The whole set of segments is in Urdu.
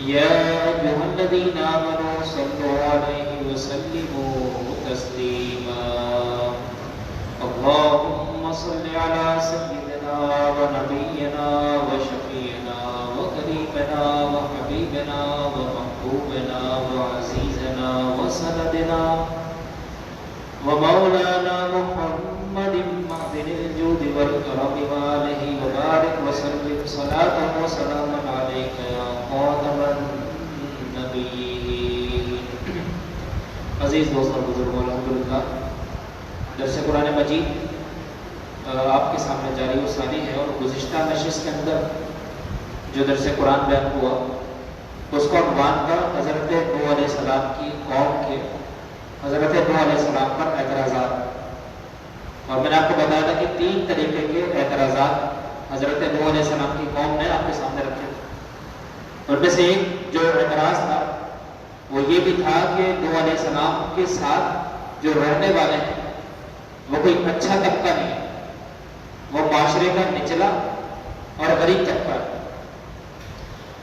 يا أيها الذين آمنوا صلوا عليه وسلموا تسليما اللهم صل على سيدنا ونبينا وشفيعنا وقريبنا وحبيبنا ومحبوبنا وعزيزنا وسندنا ومولانا محمد معدن الجود والكرم وآله وبارك وسلم صلاة وسلاما عليك يا خاتم النبيين. عزیز دوستوں بزرگوں الحمدللہ درس قرآن مجید آپ کے سامنے جاری و ساری ہے، اور گزشتہ نشست کے اندر جو درس قرآن بیان ہوا اس کا عنوان تھا حضرت نوح علیہ السلام کی قوم کے حضرت نوح علیہ السلام پر اعتراضات. اور میں نے آپ کو بتایا تھا کہ 3 طریقے کے اعتراضات حضرت نوح علیہ السلام کی قوم نے آپ کے سامنے رکھے تھے. ان میں سے ایک جو اعتراض تھا وہ یہ بھی تھا کہ نوح علیہ السلام کے ساتھ جو رہنے والے ہیں وہ کوئی اچھا طبقہ نہیں ہے، وہ معاشرے کا نچلا اور غریب طبقہ ہے.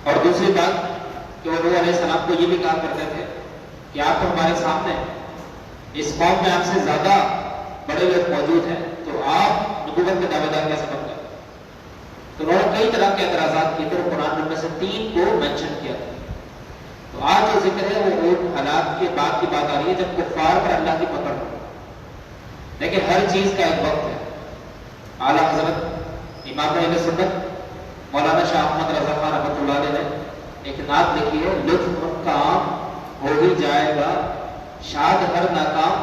اور دوسری بات کہ وہ نوح علیہ السلام کو یہ بھی کہا کرتے تھے کہ آپ ہمارے سامنے اس قوم میں آپ سے زیادہ بڑے لوگ موجود ہیں تو آپ نبوت کے دعوے دار کیسے بن گئے. تو انہوں نے کئی طرح کے اعتراضات کیے تھے، قرآن میں سے 3 کو مینشن کیا تھا. تو آج جو ذکر ہے وہ ان حالات کے بعد کی بات آ رہی ہے جب کفار پر اللہ کی پکڑ ہو. لیکن ہر چیز کا ایک وقت ہے. اعلیٰ حضرت امام اہل سنت مولانا شاہ احمد رضا خان رحمۃ اللہ علیہ نے ایک نعت لکھی ہے، لطف کام ہو ہی جائے گا، شاد ہر ناکام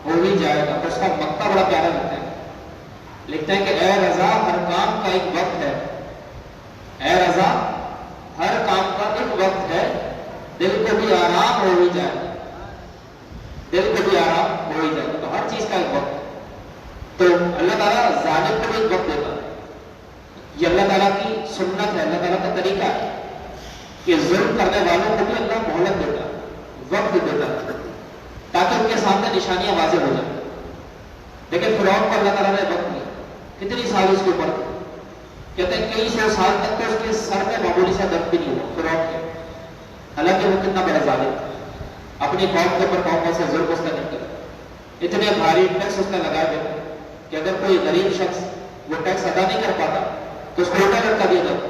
ہو ہی جائے گا. تو اس کا مقطع بڑا پیارا لگتا ہے. لکھتے ہیں کہ اے رضا ہر کام کا ایک وقت ہے، اے رضا ہر کام کا ایک وقت ہے، دل کو بھی آرام ہو ہی جائے گا، دل کو بھی آرام ہو ہی جائے گا. تو ہر چیز کا ایک وقت ہے. تو اللہ تعالیٰ ظالم کو بھی ایک وقت دیتا ہے. یہ اللہ تعالیٰ کی سنت ہے، اللہ تعالیٰ کا طریقہ ہے کہ ظلم کرنے والوں کو بھی اللہ مہلت دیتا ہے، وقت دیتا ہے تاکہ ان کے سامنے نشانیاں واضح ہو جائیں. لیکن فرعون کو اللہ تعالیٰ نے وقت دیا. کتنی سال اس کے اوپر کہتے ہیں کئی 100 سال تک تو اس کے سر میں معمولی سا درد بھی نہیں ہوا فرعون کے. حالانکہ وہ کتنا بڑا ظالم تھا، اپنی قوم کے اوپر قوموں سے ظلم اس نے نہیں کرا. اتنے بھاری ٹیکس اس نے لگائے گئے کہ اگر کوئی غریب شخص وہ ٹیکس ادا نہیں کر پاتا تو اس کو الٹا لٹکا دیا جاتا،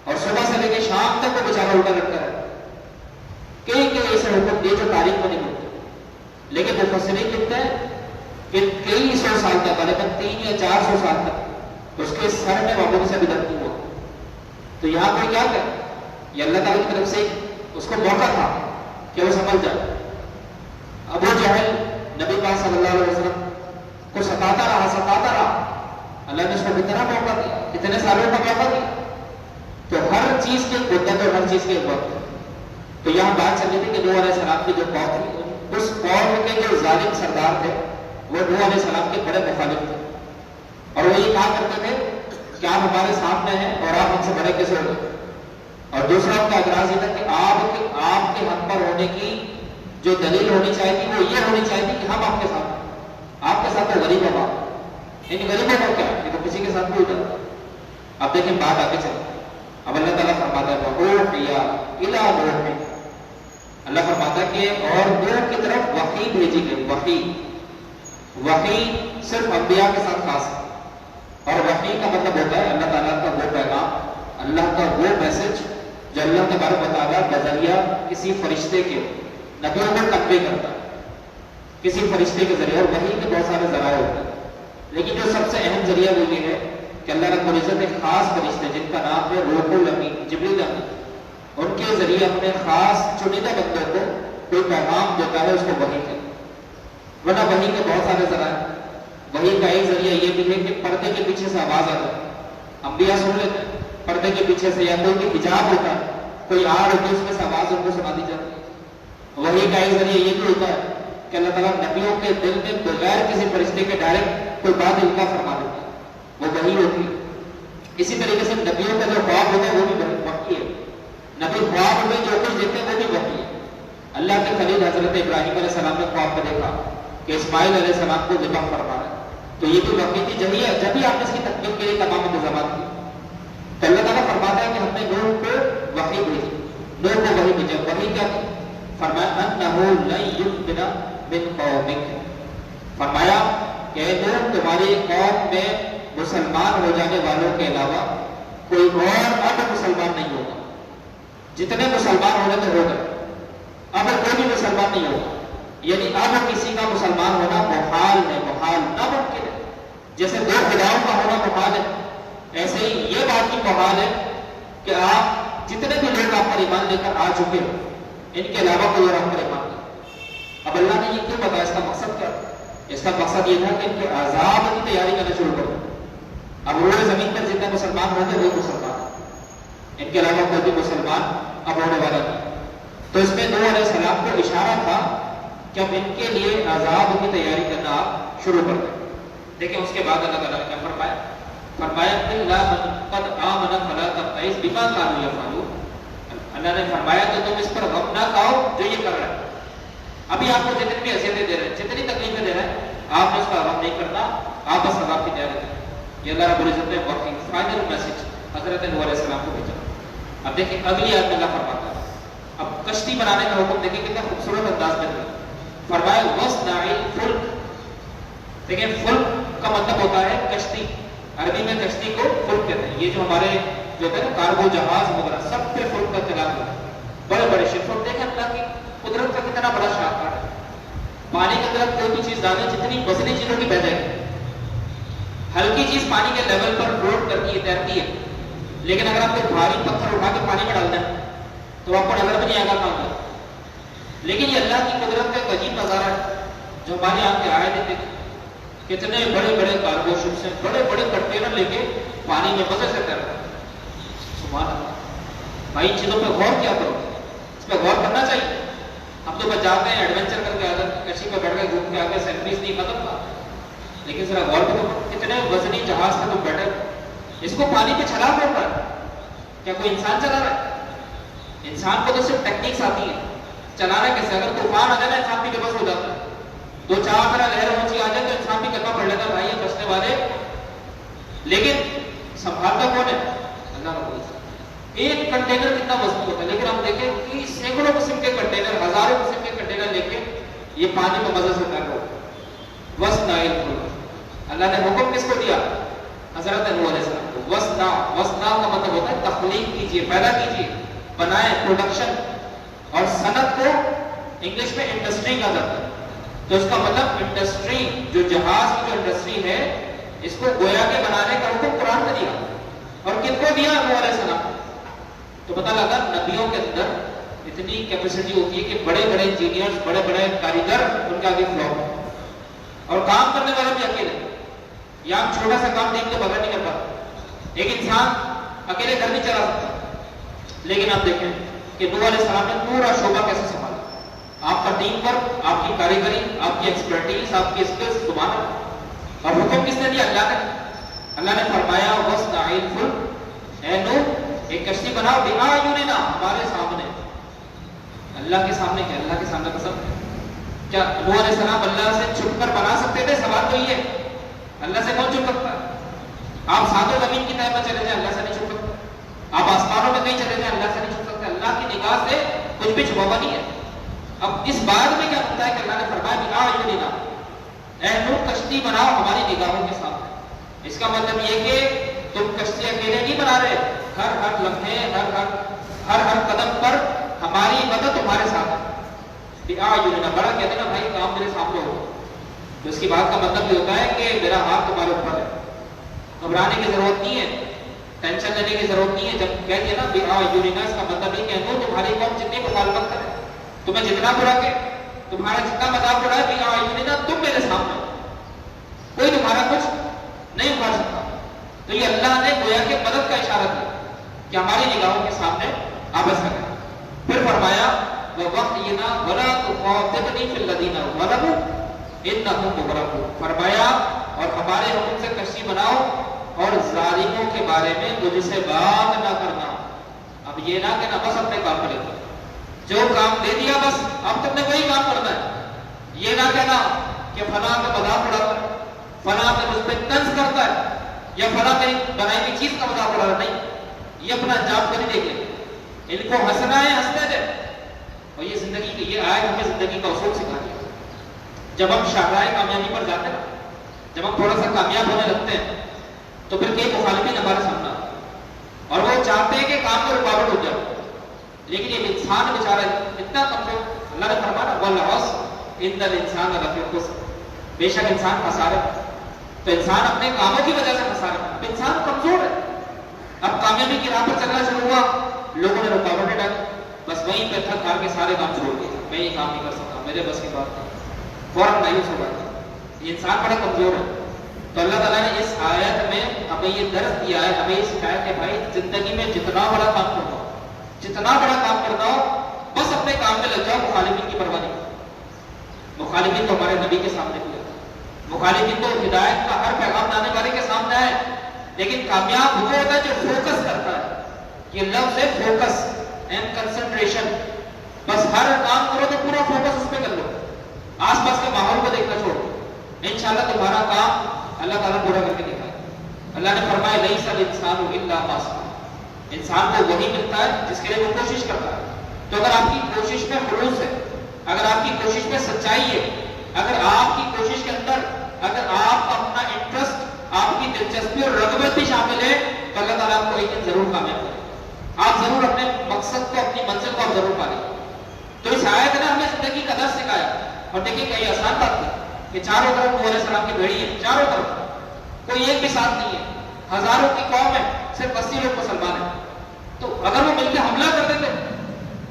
اور صبح سے لے کے شام تک وہ بیچارہ الٹا لٹکا رہتا. کئی ایسے حکم دیے جو تاریخ میں نہیں ملتے. لیکن مفسرین لکھتے ہیں کہ کئی 100 سال تک، غالباً 300 یا 400 سال تک اس کے سر میں معمولی سے بھی درد نہیں ہوا. تو یہاں پر کیا کرے؟ یہ اللہ تعالیٰ کی طرف سے اس کو موقع تھا کہ وہ سمجھ جائے. ابو جہل نبی پاک صلی اللہ علیہ وسلم کو ستاتا رہا. اللہ نے اس کو کتنا موقع دیا، کتنے سالوں کا موقع دیا. تو ہر چیز کی مدت اور ہر چیز کے وقت. تو یہاں بات چل رہی تھی کہ نوح علیہ السلام کی جو قوم تھی، اس قوم کے جو ظالم سردار تھے وہ نوح علیہ السلام کے بڑے مخالف تھے. اور وہ یہ کہا کرتے تھے کہ آپ ہمارے سامنے ہیں اور آپ ہم سے بڑے کیسے ہو گئے. اور دوسرا ان کا اعتراض یہ تھا کہ آپ کے حق پر ہونے کی جو دلیل ہونی چاہیے تھی وہ یہ ہونی چاہیے تھی کہ ہم آپ کے ساتھ تو غریب ہو آپ. یعنی غریبوں کو کیا، یہ تو کسی کے ساتھ بھی ہو جاتا. اب دیکھیں بات آگے چلتی. اب اللہ تعالیٰ فرماتا ہے اللہ فرماتا ہے کہ اور نوح کی طرف وحی بھیجی گئی. وحی صرف انبیاء کے ساتھ خاص ہے. اور وحی کا مطلب ہوتا ہے اللہ تعالیٰ کا وہ پیغام، اللہ کا وہ میسج جو اللہ تبارک و تعالیٰ بذریعہ کسی فرشتے کے نبیوں کو کنوے کرتا ہے، کسی فرشتے کے ذریعے. اور وحی کے بہت سارے ذرائع ہوتے ہیں، لیکن جو سب سے اہم ذریعہ وہ یہ ہے کہ اللہ رب العزت ایک خاص فرشتے جن کا نام ہے روح الامین، جبریل امین، ان کے ذریعے اپنے خاص چنیدہ بندوں کو کوئی پیغام دیتا ہے، اس کو وحی کہتے ہیں. ورنہ وحی کے بہت سارے ذرائع. وحی کا ایک ذریعہ یہ بھی ہے کہ پردے کے پیچھے سے آواز آتا ہے. انبیاء سن لیتے ہیں پردے کے پیچھے سے، یا کوئی حجاب ہوتا ہے، کوئی آڑ ہوتی ہے، اس میں سے آواز ان کو سنا دی جاتی ہے. وحی کا ایک ذریعہ یہ بھی ہوتا ہے کہ اللہ تعالیٰ نبیوں کے دل میں بغیر کسی فرشتے کے ڈائریکٹ کوئی بات القا فرما دیتا ہے، وہ وحی ہوتی ہے. اسی طریقے سے نبیوں کا جو خواب ہوتا ہے وہ بھی وحی ہے. نبی خواب میں جو کچھ دیکھتے ہیں وہ بھی وحی ہے. اللہ کے خلیل حضرت ابراہیم علیہ السلام نے خواب میں دیکھا کہ اسماعیل علیہ السلام کو ذبح فرما ہے، تو یہ بھی وحی تھی. جب بھی آپ نے اس کی تکمیل کے لیے تمام انتظامات کی. تو اللہ تعالیٰ فرماتا ہے کہ ہم نے نوح کو وحی بھیجی. نوح وہی بھیجا. وہی کیا تھی؟ فرمایا انہو لن یؤمن من قومک، فرمایا کہ نوح تمہاری قوم میں مسلمان ہو جانے والوں کے علاوہ کوئی اور اب مسلمان نہیں ہوگا. جتنے مسلمان ہونے تو ہو گئے، اب کوئی بھی مسلمان نہیں ہوگا. یعنی اب کسی کا مسلمان ہونا محال ہے، محال ناممکن ہے. جیسے دو خداؤں کا ہونا محال ہے، ایسے ہی یہ بات بھی محال ہے کہ آپ جتنے بھی لوگ آپ پر ایمان لے کر آ چکے ہو ان کے علاوہ کوئی اور آپ پر ایمان نہیں. اب اللہ نے یہ کیوں بتایا؟ اس کا مقصد کیا؟ اس کا مقصد یہ تھا کہ ان کے عذاب کی تیاری کرنا شروع کرو. اب روئے زمین پر جتنے مسلمان ہوں گے وہ مسلمان، ان کے علاوہ کوئی بھی مسلمان اب ہونے والا نہیں. تو اس میں نوح علیہ السلام کو اشارہ تھا کہ اب ان کے لیے عذاب کی تیاری کرنا آپ شروع کر دیں. دیکھیں اس کے بعد اللہ تعالیٰ نے کیا فرمایا؟ فرمایا الا من قد آمن فلا تبتئس بما كانوا يفعلون. اللہ نے فرمایا کہ تم اس پر غم نہ کھاؤ جو یہ کر رہے ہیں. ابھی آپ کو جتنی بھی اذیتیں دے رہے ہیں، جتنی تکلیفیں دے رہے ہیں، آپ نے اس کا غم نہیں کرنا، آپ بس عذاب کی تیاری کریں. یہ اللہ رب العزت نے واقعی فائنل میسج حضرت نوح علیہ السلام کو بھیجا. اب دیکھیں اگلی آیت میں اللہ فرماتا ہے، اب کشتی بنانے کا حکم دیکھیں کتنا خوبصورت انداز میں دیا. فرمایا وَاصْنَعِ الْفُلْكَ. دیکھیں فلک کا مطلب ہوتا ہے کشتی. عربی میں کشتی کو فلک کہتے ہیں. یہ جو ہمارے جو ہے نا کارگو جہاز وغیرہ سب پہ فلک کا اطلاق ہوتا ہے. بڑے بڑے شپ. دیکھیں اللہ کی قدرت کا کتنا بڑا شاہکار ہے. پانی کے اندر کوئی بھی چیز ڈالیں جتنی وزنی چیزوں کی بہ جائے گی. ہلکی چیز پانی کے لیول پر فلوٹ کرتی ہے، تیرتی ہے. لیکن اگر آپ کو بھاری پتھر اٹھا کے پانی میں ڈال دیں تو آپ کو نظر بھی نہیں آئے گا کہاں گیا. لیکن یہ اللہ کی قدرت کا ایک عجیب نظارہ ہے جو ہماری آنکھیں آئے دیتے ہیں. کتنے بڑے بڑے کارگو شپ سے بڑے بڑے کنٹینر لے کے پانی میں مزے سے تیر رہے ہیں. سبحان اللہ. بھائی ان چیزوں پہ غور کیا کرو، اس پہ غور کرنا چاہیے. ہم تو بس جاتے ہیں ایڈونچر کر کے آتے ہیں، کشتی پہ بیٹھ کے گھوم کے آ کے سیلفیز نہیں ختم تھا. لیکن ذرا غور کرو کتنے وزنی جہاز پہ تم بیٹھے، اس کو پانی پہ چلا کون رہا ہے؟ کیا کوئی انسان چلا رہا ہے؟ انسان کو تو صرف ٹیکنیکس آتی ہے، چلانا کیسے؟ اگر طوفان آ جائے نا انسان بھی بے بس ہو جاتا ہے. دو چار طرح لہر اونچی آ جائے تو انسان بھی کلمہ پڑھ لیتا ہے بھائی یہ بچنے والے. لیکن سنبھالتا کون ہے؟ اللہ رب العزت. ایک کنٹینر کتنا وزنی ہوتا ہے، لیکن ہم دیکھیں کہ سینکڑوں قسم کے کنٹینر، ہزاروں قسم کے کنٹینر لے کے یہ پانی میں مزے سے تیر رہا ہے. وَاصْنَعِ الْفُلْكَ. اللہ نے حکم کس کو دیا؟ حضرت نوح علیہ السلام کو. وَاصْنَعْ کا مطلب ہوتا ہے تخلیق کیجیے، پیدا کیجیے، بنائیں، پروڈکشن. اور صنعت کو انگلش میں انڈسٹری کہا جاتا ہے. تو اس کا مطلب انڈسٹری، جو جہاز کی جو انڈسٹری ہے اس کو گویا کے بنانے کا حکم قرآن نے دیا. اور کن کو دیا؟ نوح علیہ السلام. تو پتہ لگا نبیوں کے اندر اتنی کیپیسٹی ہوتی ہے کہ بڑے بڑے انجینئرز، بڑے بڑے کاریگر ان کے آگے فلو ہیں. اور کام کرنے والا بھی اکیلے. یا ہم چھوٹا سا کام دیکھ کے بغیر نہیں کر پاتے. ایک انسان اکیلے گھر نہیں چلا سکتا. لیکن آپ دیکھیں کہ نوح علیہ السلام نے پورا شعبہ کیسے سنبھالا. آپ کا ٹیم ورک، آپ کی کاریگری، آپ کی ایکسپرٹیز، آپ کی اسکلز سبحان اللہ. اور حکم کس نے دیا؟ اللہ نے. اللہ نے فرمایا وَاصْنَعِ الْفُلْكَ. اے نوح ایک کشتی بناؤ بِأَعْيُنِنَا، ہمارے سامنے. اللہ کے سامنے کیا؟ اللہ کے سامنے قسم. کیا نوح علیہ السلام اللہ سے چھپ کر بنا سکتے تھے؟ سوال تو یہ ہے. اللہ سے کون چھپ سکتا ہے؟ آپ ساتوں زمین کی تہہ پر چلے جائیں اللہ سے نہیں چھپ سکتے. آپ آسمانوں میں کہیں چلے جائیں اللہ سے نہیں چھپ سکتے. اللہ کی نگاہ سے کچھ بھی چھپا ہوا نہیں ہے. اب اس بات میں کیا ہوتا ہے کہ اللہ نے فرمایا بِأَعْيُنِنَا، اے نوح کشتی بناؤ ہماری نگاہوں کے سامنے. اس کا مطلب یہ کہ تم کشتی اکیلے نہیں بنا رہے. ہر لمحے، ہر قدم پر ہماری مدد تمہارے ساتھ ہے. بِأَعْيُنِنَا، بڑا کہتے ہیں نا بھائی کام میرے سامنے ہو. تو اس کی بات کا مطلب یہ ہوتا ہے کہ میرا ہاتھ تمہارے اوپر ہے. گھبرانے کی ضرورت نہیں ہے، ٹینشن لینے کی ضرورت نہیں ہے. جب کہتے ہیں نا بِأَعْيُنِنَا، اس کا مطلب یہ کہ تمہاری قوم جتنی مخالفت کرے، تمہیں جتنا برا کہ تمہارا جتنا مذاق اڑائے، بِأَعْيُنِنَا، تم میرے سامنے، کوئی تمہارا کچھ نہیں اکھاڑ سکتا. تو یہ اللہ نے گویا کہ مدد کا اشارہ دیا کہ ہماری نگاہوں کے سامنے آپ ایسا کریں. پھر فرمایا وَوَحْيِنَا وَلَا تُخَاطِبْنِي فِي الَّذِينَ ظَلَمُوا إِنَّهُمْ مُغْرَقُونَ. فرمایا اور ہمارے حکم سے کشتی بناؤ اور ظالموں کے بارے میں مجھ سے بات نہ کرنا. اب یہ نہ کہنا بس اپنے کام پر لیتا، جو کام دے دیا بس اب تم نے وہی کام کرنا ہے. یہ نہ کہنا کہ فلاں کا مذاق اڑاتا ہے، فلاں کا مجھ پہ طنز کرتا ہے، یا فلاں میری بنائی ہوئی چیز کا مذاق اڑا رہا. نہیں، یہ اپنا انجام کو نہیں دیکھے. ان کو ہنسنا ہے ہنسنے دے، اور یہ زندگی کی یہ آیت ہمیں زندگی کا اصول سکھا دیا. جب ہم شاہراہ کامیابی پر جاتے ہیں، جب ہم تھوڑا سا کامیاب ہونے لگتے ہیں، تو پھر کئی مخالفین ہمارے سامنے آتے ہیں اور وہ چاہتے ہیں کہ کام میں رکاوٹ ہو جائے. لیکن یہ انسان بیچارہ اتنا کمزور، اللہ نے فرمایا والعصر ان الانسان لفی خسر، بے شک انسان خسارے. تو انسان اپنے کاموں کی وجہ سے خسارے، اب انسان کمزور ہے. اب کامیابی کی راہ پر چلنا شروع ہوا، لوگوں نے رکاوٹیں ڈالی، بس وہیں پہ تھک ہار کے سارے کام چھوڑ دیے. میں یہ کام نہیں کر سکتا، میرے بس کی بات نہیں، فوراً مایوس ہو گیا. یہ انسان بڑا کمزور ہے. تو اللہ تعالیٰ نے اس آیت میں ہمیں یہ درس دیا ہے، ہمیں یہ سکھایا کہ بھائی زندگی میں جتنا بڑا کام کرنا ہو، جتنا بڑا کام کرنا ہو، بس اپنے کام میں لگ جاؤ، مخالفین کی پرواہ نہیں. مخالفین تو ہمارے نبی کے سامنے بھی ہے، مخالفین تو ہدایت کا ہر پیغام لانے والے کے سامنے ہے. لیکن کامیاب وہ ہوتا ہے جو فوکس کرتا ہے. یہ لفظ ہے فوکس اینڈ کنسنٹریشن. بس ہر کام کرو تو پورا فوکس اس پہ کر لو، آس پاس کے ماحول کو دیکھنا چھوڑو، انشاءاللہ تمہارا کام اللہ تعالیٰ پورا کر کے دکھائے. اللہ نے فرمایا لیس الانسان الا ما سعى، انسان کو وہی ملتا ہے جس کے لیے وہ کوشش کرتا ہے. تو اگر آپ کی کوشش میں خلوص ہے، اگر آپ کی کوشش میں سچائی ہے، اگر آپ کی کوشش کے اندر اگر آپ اپنا انٹرسٹ، آپ کی دلچسپی اور رغبت بھی شامل ہے، تو اللہ تعالیٰ آپ کو ایک دن ضرور کامیاب کرے. آپ ضرور اپنے مقصد کو، اپنی منزل کو آپ ضرور پالیں. تو اس آیت نے ہمیں زندگی کا درس سکھایا. اور دیکھیں کئی آسان بات تھی کہ چاروں طرف نوح علیہ السلام کی بھیڑی ہے، چاروں طرف کوئی ایک بھی ساتھ نہیں ہے، ہزاروں کی قوم ہے، صرف 80 لوگ مسلمان ہیں. تو اگر وہ مل کے حملہ کر دیتے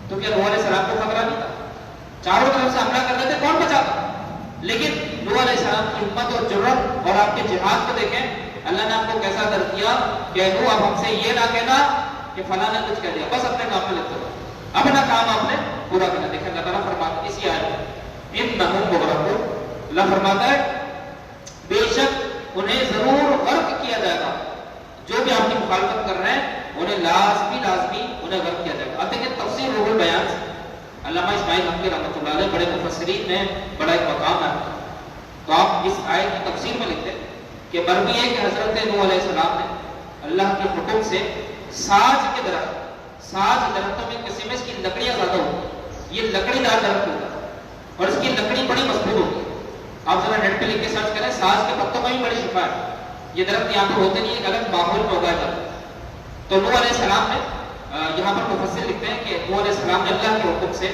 تو کیا نوح علیہ السلام کو خطرہ نہیں تھا؟ چاروں طرف سے حملہ کر دیتے کون بچاتا؟ لیکن نوح علیہ السلام کی ہمت اور جرأت اور آپ کے جہاد کو دیکھیں. اللہ نے آپ کو کیسا درس دیا کہ نوح اب ہم سے یہ نہ کہنا کہ فلاں نے کچھ کہہ دیا، بس اپنے کام میں لگتے رہو، اپنا کام آپ نے پورا کرنا. دیکھیں اللہ تعالیٰ فرماتا ہے اسی آیت انہم مغرقون، اللہ فرماتا ہے بے شک انہیں ضرور غرق کیا جائے گا. جو بھی آپ کی مخالفت کر رہے ہیں انہیں لازمی انہیں غرق کیا جائے گا. اب دیکھیں تفسیر روح البیان سے علامہ اسماعیل حقی رحمۃ اللہ علیہ بڑے مفسرین میں بڑا ایک مقام ہے. تو آپ اس آیت کی تفسیر میں لکھتے ہیں کہ مروی ہے کہ حضرت نوح علیہ السلام نے اللہ کے حکم سے ساج کے درخت، ساج درختوں میں کسی میں اس کی لکڑیاں زیادہ ہوتی ہیں، یہ لکڑی دار درخت ہوتا ہے اور اس کی لکڑی بڑی مضبوط ہوتی ہے. آپ ذرا نیٹ پہ لکھ کے سرچ کریں، ساج کے پتوں میں بھی بڑی شفا ہے. یہ درخت یہاں پر ہوتے نہیں، ایک الگ ماحول میں اگایا جاتا ہے. تو نوح علیہ السلام نے یہاں پر مفسر لکھتے ہیں کہ نوح علیہ السلام نے اللہ کے حکم سے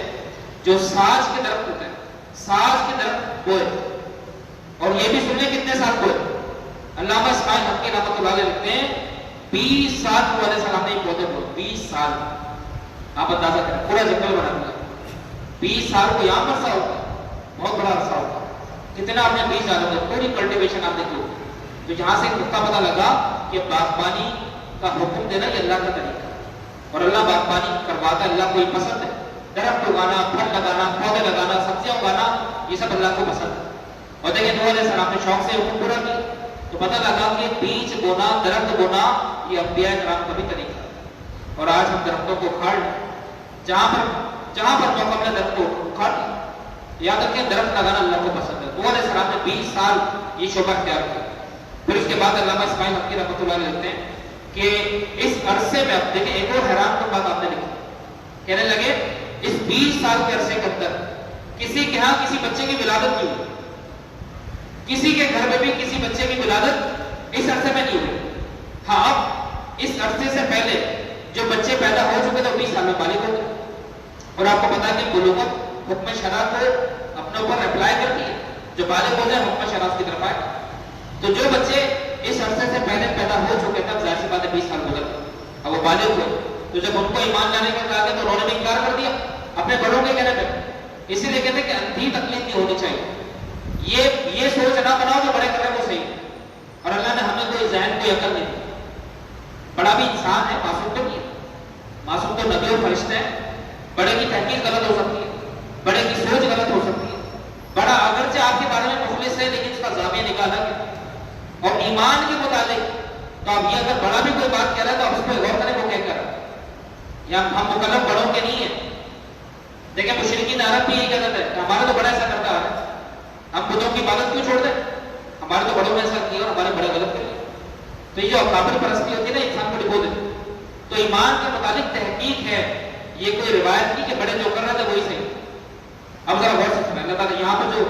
جو ساج کے درخت ہوتے ہیں، ساج کے درخت بوئے. اور یہ بھی سنیں کتنے سال بوئے. علامہ اسماعیل حقی رحمۃ اللہ علیہ لکھتے ہیں 20 سال نوح علیہ السلام نے پودے بوئے. 20 سال آپ اندازہ کریں، پورا جنگل بنا دیا. 20 سال کو یہاں پر سا ہوتا ہے، بہت بڑا عرصہ ہوتا ہے. کتنا آپ نے 20 سال ہوتا ہے، پوری کلٹیویشن آپ دیکھیے. تو یہاں سے ایک نقطہ پتہ لگا کہ باغبانی کا حکم دینا یہ اللہ کا طریقہ ہے اور اللہ باغبانی کرواتا ہے. اللہ کو یہ پسند ہے، درخت اگانا، پھل لگانا، پودے لگانا، سبزیاں اگانا، یہ سب اللہ کو پسند ہے. اور دیکھیں نوح علیہ السلام نے شوق سے حکم پورا کیا تو پتہ لگا کہ بیج بونا، درخت بونا یہ انبیاء کرام کا بھی طریقہ ہے. اور آج ہم درختوں کو اکھاڑ لیں، جہاں پر موقع ملے درخت کو اکھاڑ لیں. یاد رکھیں درخت لگانا اللہ کو پسند ہے. نوح علیہ السلام نے 20 سال یہ شعبہ اختیار کیا. پھر اس کے بعد علامہ اسماعیل حقی رحمۃ اللہ علیہ لکھتے ہیں کہ اس عرصے میں اب دیکھیں ایک اور حیران کن بات آپ نے لکھی. کہنے لگے اس 20 سال کے عرصے کے اندر کسی کے ہاں کسی بچے کی ولادت نہیں ہوئی، کسی کے گھر میں بھی کسی بچے کی ولادت اس عرصے میں نہیں ہوئی. ہاں اب اس عرصے سے پہلے جو بچے پیدا ہو چکے تھے 20 سال میں بالغ ہو گئے. اور آپ کو پتا ہے کہ بلوغت حکم شرع کو اپنے اوپر اپلائی کرتی ہے، جو بالغ ہو جائے حکم شرع کی طرف آئے. تو جو بچے اس عرصے سے پہلے پیدا ہو چکے تھے ظاہر سی بات ہے 20 سال گزر گئے، اب وہ بالغ ہوئے. تو جب ان کو ایمان لانے کا کہا گیا تو انہوں نے بھی انکار کر دیا اپنے بڑوں کے کہنے پہ. اسی لیے کہتے ہیں کہ اندھی تکلیف نہیں ہونی چاہیے. یہ سوچ نہ بناؤ جو بڑے کر رہے ہیں وہ صحیح. اور اللہ نے ہمیں کوئی ذہن کوئی عقل نہیں دی. بڑا بھی انسان ہے، معصوم تو نہیں ہے. معصوم تو نبی اور فرشتے ہیں. بڑے کی تحقیق غلط ہو سکتی ہے، بڑے کی سوچ غلط ہو سکتی ہے. بڑا اگرچہ آپ کے بارے میں مخلص ہے لیکن اس کا زاویہ نکالا گیا. اور ایمان کے متعلق تو اب یہ اگر بڑا بھی کوئی بات کہہ رہا ہے تو آپ اس پہ غور کریں وہ کیا کہہ رہا ہے. یا ہم مکلف بڑوں کے نہیں ہیں. دیکھیں مشرکین عرب بھی یہی کہتے ہیں کہ ہمارا تو بڑا ایسا کرتا ہے، ہم بتوں کی عبادت کیوں چھوڑ دیں، ہمارے تو بڑوں نے ایسا کیا اور ہمارے بڑے غلط کر لیا. تو یہ جو اکابر پرستی ہوتی ہے نا انسان کو ڈبو دیتی. تو ایمان کے متعلق تحقیق ہے، یہ کوئی روایت نہیں کہ بڑے جو کر رہے تھے وہی صحیح. اب ذرا غور سے سنیں. اللہ تعالیٰ یہاں پر جو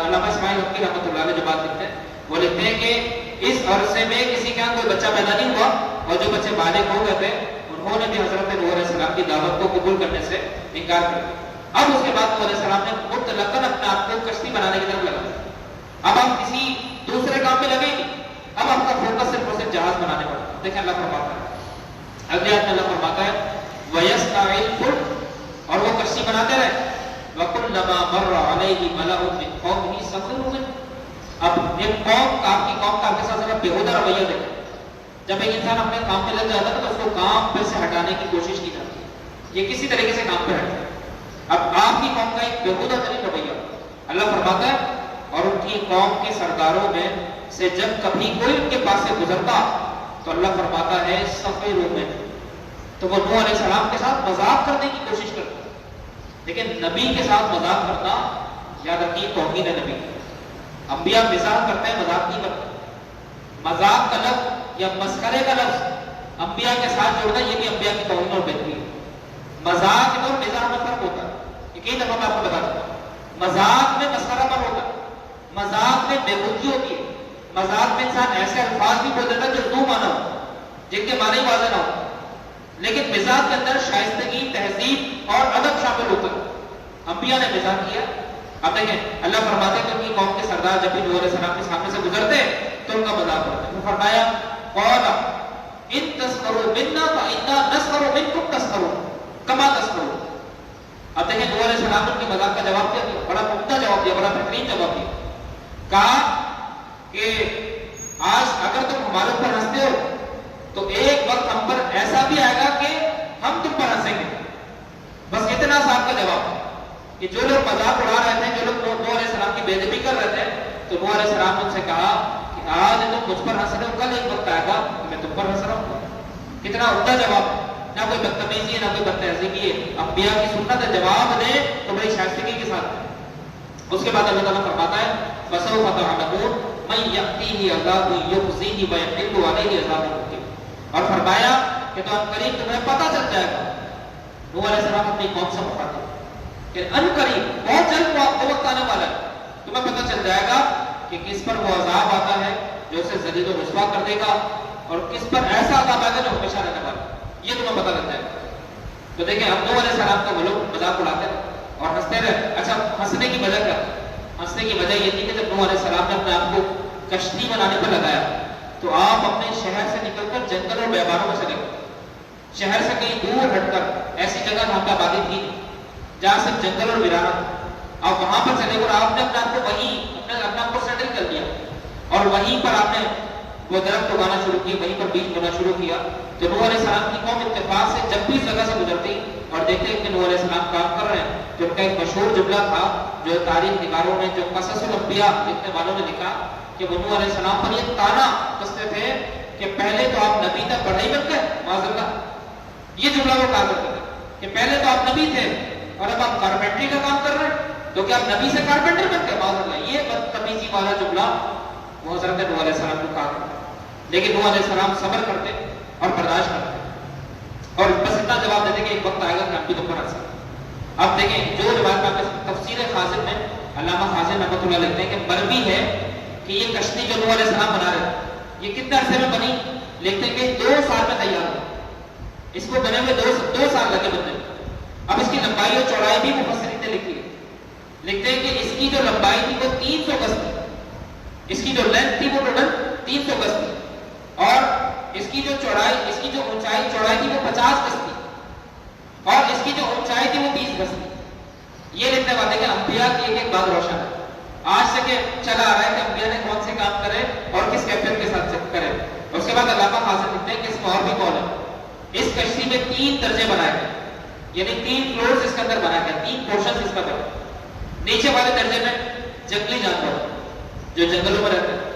علامہ اسماعیل حقی رحمۃ اللہ علیہ جو بات لکھتے ہیں وہ لکھتے ہیں کہ اس عرصے میں کسی کے یہاں کوئی بچہ پیدا نہیں ہوا اور جو بچے بالغ ہو گئے تھے انہوں نے بھی حضرت نوح علیہ السلام کی دعوت کو قبول کرنے سے انکار کر دیا. اب اس کے بعد نوح علیہ السلام نے مطلقاً اپنے آپ کو کشتی بنانے کی طرف لگا. اب آپ کسی دوسرے کام میں لگے نہیں. اب آپ کا فوکس صرف اور صرف جہاز بنانے پر. دیکھیں اللہ فرماتا ہے اگلے آیت میں اللہ فرماتا ہے وَيَسْتَعِي الْفُلْكَ اور وہ کشتی بناتے رہے. وَكُلَّمَا مَرَّ عَلَيْهِ مَلَأٌ مِّن قَوْمِهِ سَخِرُوا مِنْهُ. اب ایک قوم کا آپ کی قوم کا آپ کے ساتھ ذرا بےہودہ رویہ دیکھیں. جب ایک انسان اپنے کام پہ لگ جاتا ہے تو اس کو کام پہ سے ہٹانے کی کوشش کی جاتی ہے. یہ کسی طریقے سے کام پہ ہٹتا ہے. اب آپ کی قوم کا ایک بےہودہ ترین رویہ اللہ فرماتا ہے اور ان کی قوم کے سرداروں میں سے جب کبھی کوئی ان کے پاس سے گزرتا تو اللہ فرماتا ہے سخروا منہ. تو وہ نوح علیہ السلام کے ساتھ مذاق کرنے کی کوشش کرتا. لیکن نبی کے ساتھ مذاق کرنا یاد رکھیے توہین ہے. نبی انبیاء مزاح کرتے ہیں مذاق نہیں کرتے. مذاق کا لفظ یا مسخرے کا لفظ انبیاء کے ساتھ جوڑنا یہ بھی انبیاء کی توہین اور بےدبی ہے. مذاق اور مزاح میں فرق ہوتا ہے. یہ کئی دفعہ میں آپ کو بتا دوں. مذاق میں مسخرہ پر ہوتا ہے. مذاق میں بےبودی ہوتی ہے. مذاق میں انسان ایسے الفاظ بھی بول دیتا ہے جو دو معنی ہو جن کے معنی واضح نہ ہو. لیکن مزاح کے اندر شائستگی تہذیب اور ادب شامل ہوتا ہے. انبیاء نے مزاح کیا. اب دیکھیں اللہ فرماتے ہیں کہ ان کی قوم کے سردار جب بھی نوح علیہ السلام کے سامنے سے گزرتے تو ان کا مذاق کرتے. وہ فرمایا قال ان تسخروا منا فانا نسخر منکم تسخرون کما تسخرون. اب دیکھیں نوح علیہ السلام نے ان کی مذاق کا جواب دیا. بڑا عمدہ جواب دیا, بڑا بہترین جواب دیا. کہا کہ آج اگر تم ہمارے اوپر ہنستے ہو تو ایک وقت ہم پر ایسا بھی آئے گا کہ ہم تم پر ہنسیں گے. بس اتنا سا آپ کا جواب ہے کہ جو لوگ مذاق اڑا رہے تھے, جو لوگ نوح علیہ السلام کی بے ادبی کر رہے تھے, تو نوح علیہ السلام نے ان سے کہا کہ آج تم مجھ پر ہنس رہے ہو, کل ایک وقت آئے گا میں تم پر ہنس رہا ہوں. کتنا عمدہ جواب. نہ کوئی بدتمیزی ہے نہ کوئی بدتہذیبی ہے. انبیاء کی سنت ہے جواب دیں تو بڑی شائستگی کے ساتھ. اس کے بعد اللہ تعالیٰ فرماتا ہے فَسَوْفَ تَعْلَمُونَ مَن يَأْتِيهِ عَذَابٌ يُخْزِيهِ وَيَحِلُّ عَلَيْهِ عَذَابٌ مُقِيمٌ. اور فرمایا کہ تو ان قریب تمہیں پتہ چل جائے گا. نوح علیہ السلام اپنی قوم سے فرماتے ہیں کہ ان قریب بہت جلد وہ وقت آنے والا ہے, تمہیں پتہ چل جائے گا کہ کس پر وہ عذاب آتا ہے جو اسے ذلیل و رسوا کر دے گا اور کس پر ایسا عذاب آئے گا جو ہمیشہ رہنے والا ہے. یہ تمہیں پتہ لگ جائے گا. تو دیکھیں اب نوح علیہ السلام کا وہ لوگ مذاق اڑاتے رہے اور ہنستے رہے. اچھا ہنسنے کی وجہ کیا؟ ہنسنے کی وجہ یہ تھی کہ جب نوح علیہ السلام نے اپنے آپ کو کشتی بنانے پر لگایا تو آپ اپنے شہر سے نکل کر جنگل اور بیابانوں میں چلے گئے. شہر سے کہیں دور ہٹ کر ایسی جگہ جہاں پہ آبادی تھی جہاں صرف جنگل اور ویرانہ, آپ وہاں پر چلے گئے اور آپ نے اپنے آپ کو وہیں اپنے آپ کو سیٹل کر دیا اور وہیں پر آپ نے وہ درخت اگانا شروع کیے, وہیں پر بیج بونا شروع کیا. تو نوح علیہ السلام کی قوم اتفاق سے جب بھی اس جگہ سے گزرتی اور دیکھتے کہ نوح علیہ السلام کام کر رہے ہیں, تو ان کا ایک مشہور جملہ تھا جو تاریخ نگاروں نے, جو قصص الانبیاء لکھنے والوں نے لکھا کہ وہ نوح علیہ السلام پر یہ تانا کستے تھے کہ پہلے تو آپ نبی تک بڑھائی بن گئے معاذ اللہ. یہ جملہ وہ کہا کرتے تھے کہ پہلے تو آپ نبی تھے اور اب آپ کارپینٹری کا کام کر رہے ہیں, تو کیا آپ نبی سے کارپینٹر بن گئے معاذ اللہ. یہ بدتمیزی والا جملہ وہ حضرت نوح علیہ السلام کو کہا. لیکن نوح علیہ السلام صبر کرتے اور برداشت کرتے اور بس اتنا جواب دیتے کہ ایک وقت آئے گا کہ ہم بھی تم پر ہنسیں. اب دیکھیں جو روایت میں تفسیر خازن میں علامہ خازن رحمۃ اللہ لکھتے ہیں کہ مروی ہے کہ یہ کشتی جو نوح علیہ السلام بنا رہے تھے یہ کتنے عرصے میں بنی, لکھتے ہیں کہ 2 سال میں تیار ہو. اس کو بنے ہوئے 2 سال لگے بننے میں. اب اس کی لمبائی اور چوڑائی بھی مفسرین نے لکھی ہے. لکھتے ہیں کہ اس کی جو لمبائی تھی وہ 300 گز تھی, اس کی جو لینتھ تھی وہ ٹوٹل 300 گز تھی, اور اس کی جو چوڑائی, اس کی جو چوڑائی تھی وہ 50 گز تھی, اور اس کی جو اونچائی تھی وہ 20 گز تھی. یہ لکھنے والے کہ انبیاء کی ایک بات روشن ہے. آج سے کہ چلا آ رہا ہے کہ انبیاء نے کون سے کام کرے اور کس کیفیت کے ساتھ کرے. اس کے بعد علامہ حاصل لکھتے ہیں کہ اس میں اور بھی کون ہے. اس کشتی میں 3 درجے بنائے گئے, یعنی 3 فلورز اس کے اندر بنائے گئے, 3 پورشنز اس کا بنے. نیچے والے درجے میں جنگلی جانور جو جنگلوں میں رہتے ہیں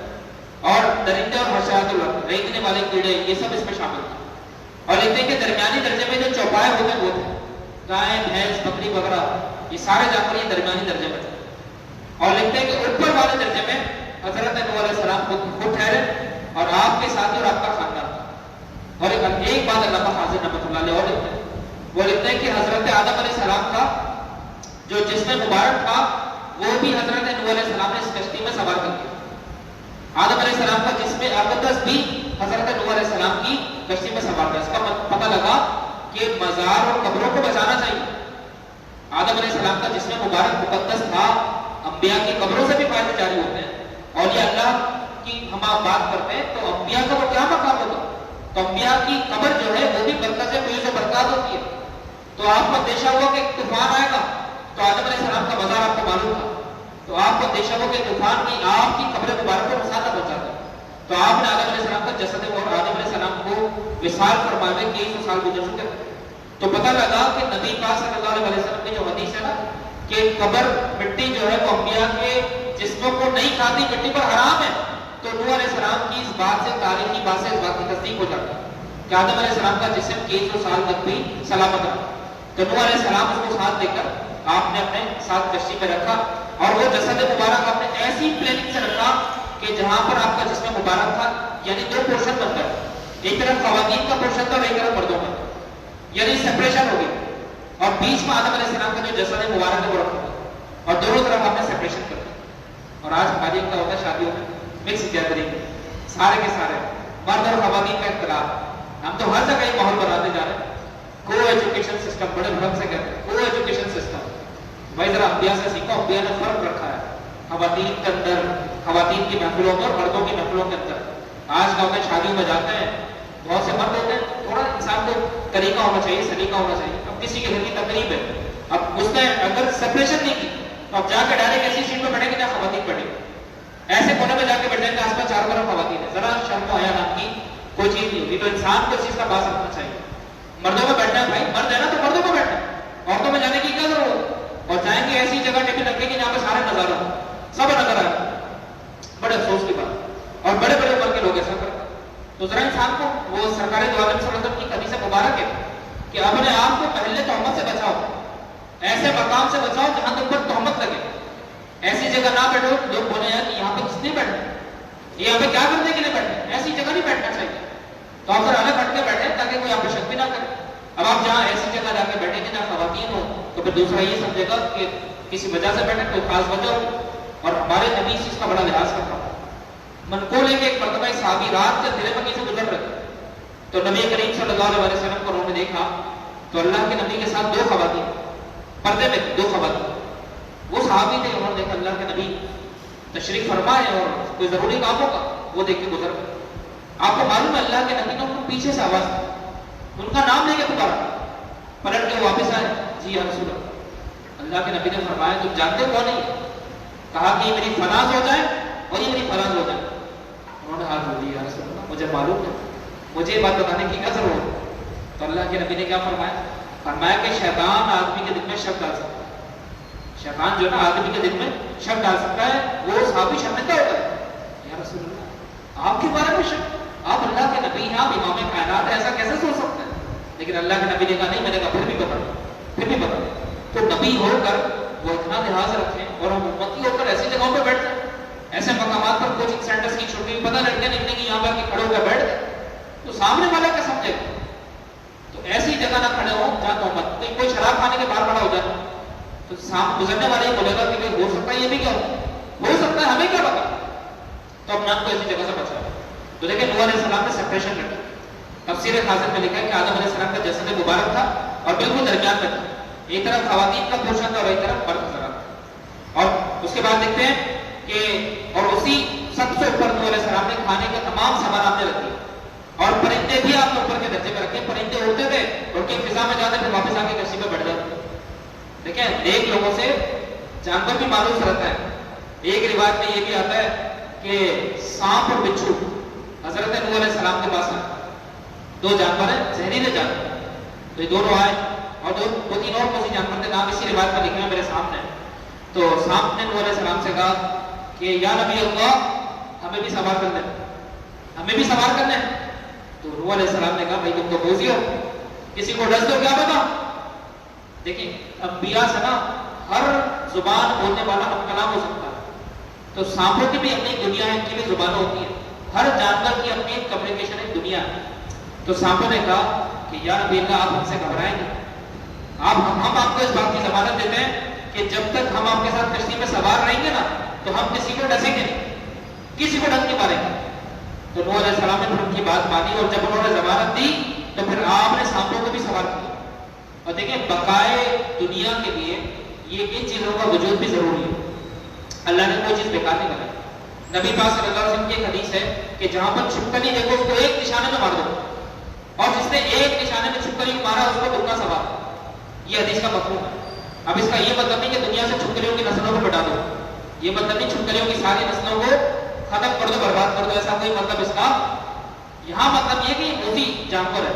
اور درندے اور حشرات الارض رینگنے والے کیڑے, یہ سب اس میں شامل ہیں. اور لکھتے ہیں کہ درمیانی درجے میں جو چوپائے ہوتے ہیں وہ تھے گائے, بھینس, بکری وغیرہ, یہ سارے جانور یہ درمیانی درجے میں تھے. اور لکھتے ہیں کہ اوپر والے درجے میں حضرت نوح علیہ السلام خود ٹھہرے اور آپ کے ساتھ اور آپ کا خاندان. اور ایک بات علامہ حاضر رحمۃ اللہ علیہ اور لکھتے ہیں وہ لکھتے ہیں کہ حضرت آدم علیہ السلام کا جو جسم مبارک تھا وہ بھی حضرت نوح علیہ السلام نے اس کشتی میں سوار کر دیا. آدم علیہ السلام کا جسم اقدس بھی حضرت نوح علیہ السلام کی کشتی میں سوار تھا. اس کا پتہ لگا کہ مزار اور قبروں کو بچانا چاہیے. آدم علیہ السلام کا جسم مبارک مقدس تھا. انبیاء کی قبروں سے بھی فائدے جاری ہوتے ہیں. اولیاء اللہ کی ہم آپ بات کرتے ہیں تو انبیاء کا وہ کیا مقام ہوگا؟ تو انبیاء کی قبر جو ہے وہ بھی برکت سے فیض و برکات ہوتی ہے. تو آپ کو اندیشہ ہوا کہ طوفان آئے گا تو آدم علیہ السلام کا مزار آپ کو معلوم تھا تو آپ کو اندیشہ ہوا کہ طوفان کی آپ کی قبر مبارک کو نقصان نہ پہنچا دے. تو آپ نے آدم علیہ السلام کا جسد اور آدم علیہ السلام کو وصال فرمانے کے 100 سال گزر چکے. تو پتہ لگا کہ نبی پاک صلی اللہ علیہ وسلم کی جو حدیث ہے نا کہ قبر مٹی جو ہے وہ انبیاء کے جسموں کو نہیں کھاتی, مٹی پر حرام ہے. تو نوح علیہ السلام کی اس بات سے تاریخی بات سے اس بات کی تصدیق ہو جاتی ہے کہ آدم علیہ السلام کا جسم 100 سال تک بھی سلامت رہا. تو نوح علیہ السلام اس کو ساتھ لے کر آپ نے اپنے ساتھ کشتی میں رکھا اور وہ جسد مبارک آپ نے ایسی پلاننگ سے رکھا کہ جہاں پر آپ کا جسم مبارک تھا یعنی 2 پورشن بن کر, ایک طرف خواتین کا پورشن تھا اور ایک طرف مردوں کا, یعنی سپریشن ہو گئی. اور بیچ میں آدم علیہ السلام کا جو جسد مبارک ہے وہ رکھا اور دونوں طرف آپ نے سپریشن کر دی. اور آج ہماری کیا ہوتا ہے شادیوں میں مکس گیدرنگ, سارے کے سارے مرد اور خواتین کا اختلاف. ہم تو ہر جگہ یہ ماحول بناتے جا رہے ہیں. کو ایجوکیشن سسٹم بڑے بھرم سے کہتے ہیں, کو ایجوکیشن سسٹم. بھائی ذرا انبیاء سے سیکھو, انبیاء نے فرق رکھا ہے خواتین کے اندر, خواتین کی محفلوں میں اور مردوں کی محفلوں کے اندر. آج کا ہوتا ہے شادیوں میں جاتے ہیں بہت سے مرد ہوتے ہیں, تھوڑا انسان کو طریقہ ہونا چاہیے, سلیقہ ہونا چاہیے. اب کسی کے گھر کی تقریب ہے, اب اس نے اگر سپریشن نہیں کی تو اب جا کے ڈائریکٹ ایسی سیٹ پہ بیٹھے گی جہاں خواتین بیٹھے گی, ایسے کونے میں جا کے بیٹھے گے آس پاس 4 طرف خواتین ہے. ذرا شرم و حیا نام کی کوئی چیز نہیں ہوتی. تو انسان کو اس چیز کا باس رکھنا چاہیے. مردوں میں بیٹھنا ہے بھائی, مرد ہے نا تو مردوں کو بیٹھنا ہے, عورتوں میں جانے کی کیا ضرورت. اور جائیں گے ایسی جگہ ٹکٹ رکھیں گے جہاں پہ سارے نظارہ سب نظر آئے. بڑے افسوس کی بات. اور بڑے بڑے عمر کے لوگ ایسا کرتے ہیں. تو ذرا انسان کو وہ سرکار دو عالم صلی اللہ علیہ وسلم کی حدیث مبارک ہے کہ اپنے آپ کو پہلے تہمت سے بچاؤ, ایسے مقام سے بچاؤ جہاں تم پر تہمت لگے. ایسی جگہ نہ بیٹھو لوگ بولے ہیں کہ یہاں پہ کس لیے بیٹھے, یہاں پہ کیا کرنے کے لیے بیٹھے, ایسی جگہ نہیں بیٹھنا چاہیے. تو آپ پھر الگ ہٹ کے بیٹھے تاکہ کوئی آپ کو شک بھی نہ کرے. اب آپ جہاں ایسی جگہ جا کے بیٹھیں گے جہاں خواتین ہو تو پھر دوسرا یہ سمجھے گا کہ کسی وجہ سے بیٹھے, کوئی خاص وجہ ہو. اور ہمارے نبی اس چیز کا بڑا لحاظ کرتا ہوں. منقول ہے کہ ایک مرتبہ صحابی رات کے دل مکی سے گزر رہے تھے تو نبی کریم صلی اللہ علیہ وسلم کو انہوں نے دیکھا تو اللہ کے نبی کے ساتھ 2 خواتین پردے میں 2 خواتین. وہ صحابی تھے, انہوں نے دیکھا اللہ کے نبی تشریف فرما ہے اور کوئی ضروری کام ہوگا, وہ دیکھ کے گزر گئے. آپ کو معلوم ہے اللہ کے نبی نے ان کو پیچھے سے آواز دی, ان کا نام لے کے پکارا, پلٹ کے واپس آئے, جی یا رسول اللہ. اللہ کے نبی نے فرمایا تم جانتے کون نہیں؟ کہا کہ یہ میری فلاس ہو جائے اور یہ میری فلاس ہو جائے. انہوں نے ہاتھ جوڑ دیا, یا رسول اللہ مجھے معلوم ہے, مجھے یہ بات بتانے کی کیا ضرورت ہے. تو اللہ کے نبی نے کیا فرمایا؟ فرمایا کہ شیطان آدمی کے دل میں شک ڈال سکتا ہے. شیطان جو ہے نا آدمی کے دل میں شک ڈال سکتا ہے. وہ صحابی شرمندہ ہوتا ہے, یا رسول اللہ آپ کے بارے میں شک, آپ اللہ کے نبی ہیں, آپ امام کائنات ہیں, ایسا کیسے سوچ سکتے ہیں؟ لیکن اللہ کے نبی نے کہا نہیں, میں نے کہا پھر بھی بتا, پھر بھی بتا. تو نبی ہو کر وہ اتنا لحاظ رکھیں اور ہم امتی ہو کر ایسی جگہوں پہ بیٹھ جائیں, ایسے مقامات پر کوچنگ سینٹرز کی چھٹی بھی پتہ لڑکے نکلیں گی یہاں پر کہ کھڑے ہو کر بیٹھ جائیں تو سامنے والا کیا سمجھے گا. تو ایسی جگہ نہ کھڑے ہو جہاں تہمت, کوئی شراب کھانے کے باہر کھڑا ہو جائے تو گزرنے والے ہی بولے گا کہ بھائی ہو سکتا ہے یہ بھی کیا ہو سکتا ہے, ہمیں کیا پتا. تو ہم نام کو ایسی جگہ سے بچائیں. تو دیکھیں نوح علیہ السلام نے سپریشن رکھی. تفسیر خاصر میں لکھا ہے کہ آدم علیہ السلام کا جسد مبارک تھا اور بالکل درمیان میں تھا, ایک طرف خواتین کا پورشن تھا اور ایک طرف مرد نظر آتا. اور اس کے بعد دیکھتے ہیں کہ اور اسی سب سے اوپر نوح علیہ السلام نے کھانے کا تمام سامان آپ نے رکھ دیا اور پرندے بھی آپ نے اوپر کے درجے پہ رکھے. پرندے اڑتے تھے اور کی فضا میں جاتے پھر واپس آ کے کشتی پہ بیٹھ جاتے. دیکھیں نیک لوگوں سے جانور بھی مانوس رہتا ہے. ایک روایت میں یہ بھی آتا ہے کہ سانپ اور بچھو حضرت نوح علیہ السلام کے پاس آئے, 2 جانور ہیں زہریلے جانور. تو یہ دونوں آئے اور 2-3 اور کوئی جانور تھے, نام اسی روایت میں لکھے ہیں میرے سامنے. تو سانپ نے نوح علیہ السلام سے کہا کہ یا نبی اللہ ہمیں بھی سوار کر لیں, ہمیں بھی سوار کر لیں. تو نوح علیہ السلام نے کہا بھائی تم تو بوزی ہو, کسی کو ڈس دو کیا پتا. دیکھیں انبیاء سے نا ہر زبان بولنے والا ہم کلام ہو سکتا ہے. تو سانپوں کی بھی اپنی دنیا ہے, ان کی بھی زبانیں ہوتی ہیں, ہر جانور کی اپنی کمیونیکیشن ایک دنیا ہے. تو سانپوں نے کہا کہ یا نبی اللہ آپ ہم سے گھبرائیں گے, ہم آپ کو اس بات کی ضمانت دیتے ہیں کہ جب تک ہم آپ کے ساتھ کشتی میں سوار رہیں گے نا تو ہم کسی کو ڈسیں گے نہیں، کسی کو ڈس نہیں ماریں گے۔ تو نوح علیہ السلام نے پھر ان کی بات مانی، اور جب انہوں نے ضمانت دی تو پھر آپ نے سانپوں کو بھی سوار کیا۔ اور دیکھیں بقائے دنیا کے لیے یہ ان چیزوں کا وجود بھی ضروری ہے، اللہ نے کوئی چیز بیکار نہیں بنائی۔ نبی پاک صلی اللہ علیہ وسلم کی ایک حدیث ہے کہ جہاں پر چھپکلی دیکھو اس کو ایک نشانے میں مار دو، اور جس نے ایک نشانے میں چھپکلی کو مارا اس کو دگنا ثواب۔ یہ حدیث کا مفہوم ہے۔ اب اس کا یہ مطلب نہیں کہ دنیا سے چھپکلیوں کی نسلوں کو مٹا دو، یہ مطلب نہیں چھپکلیوں کی ساری نسلوں کو ختم کر دو، برباد کر دو، ایسا کوئی مطلب اس کا یہاں مطلب یہ کہ موتی جانور ہے،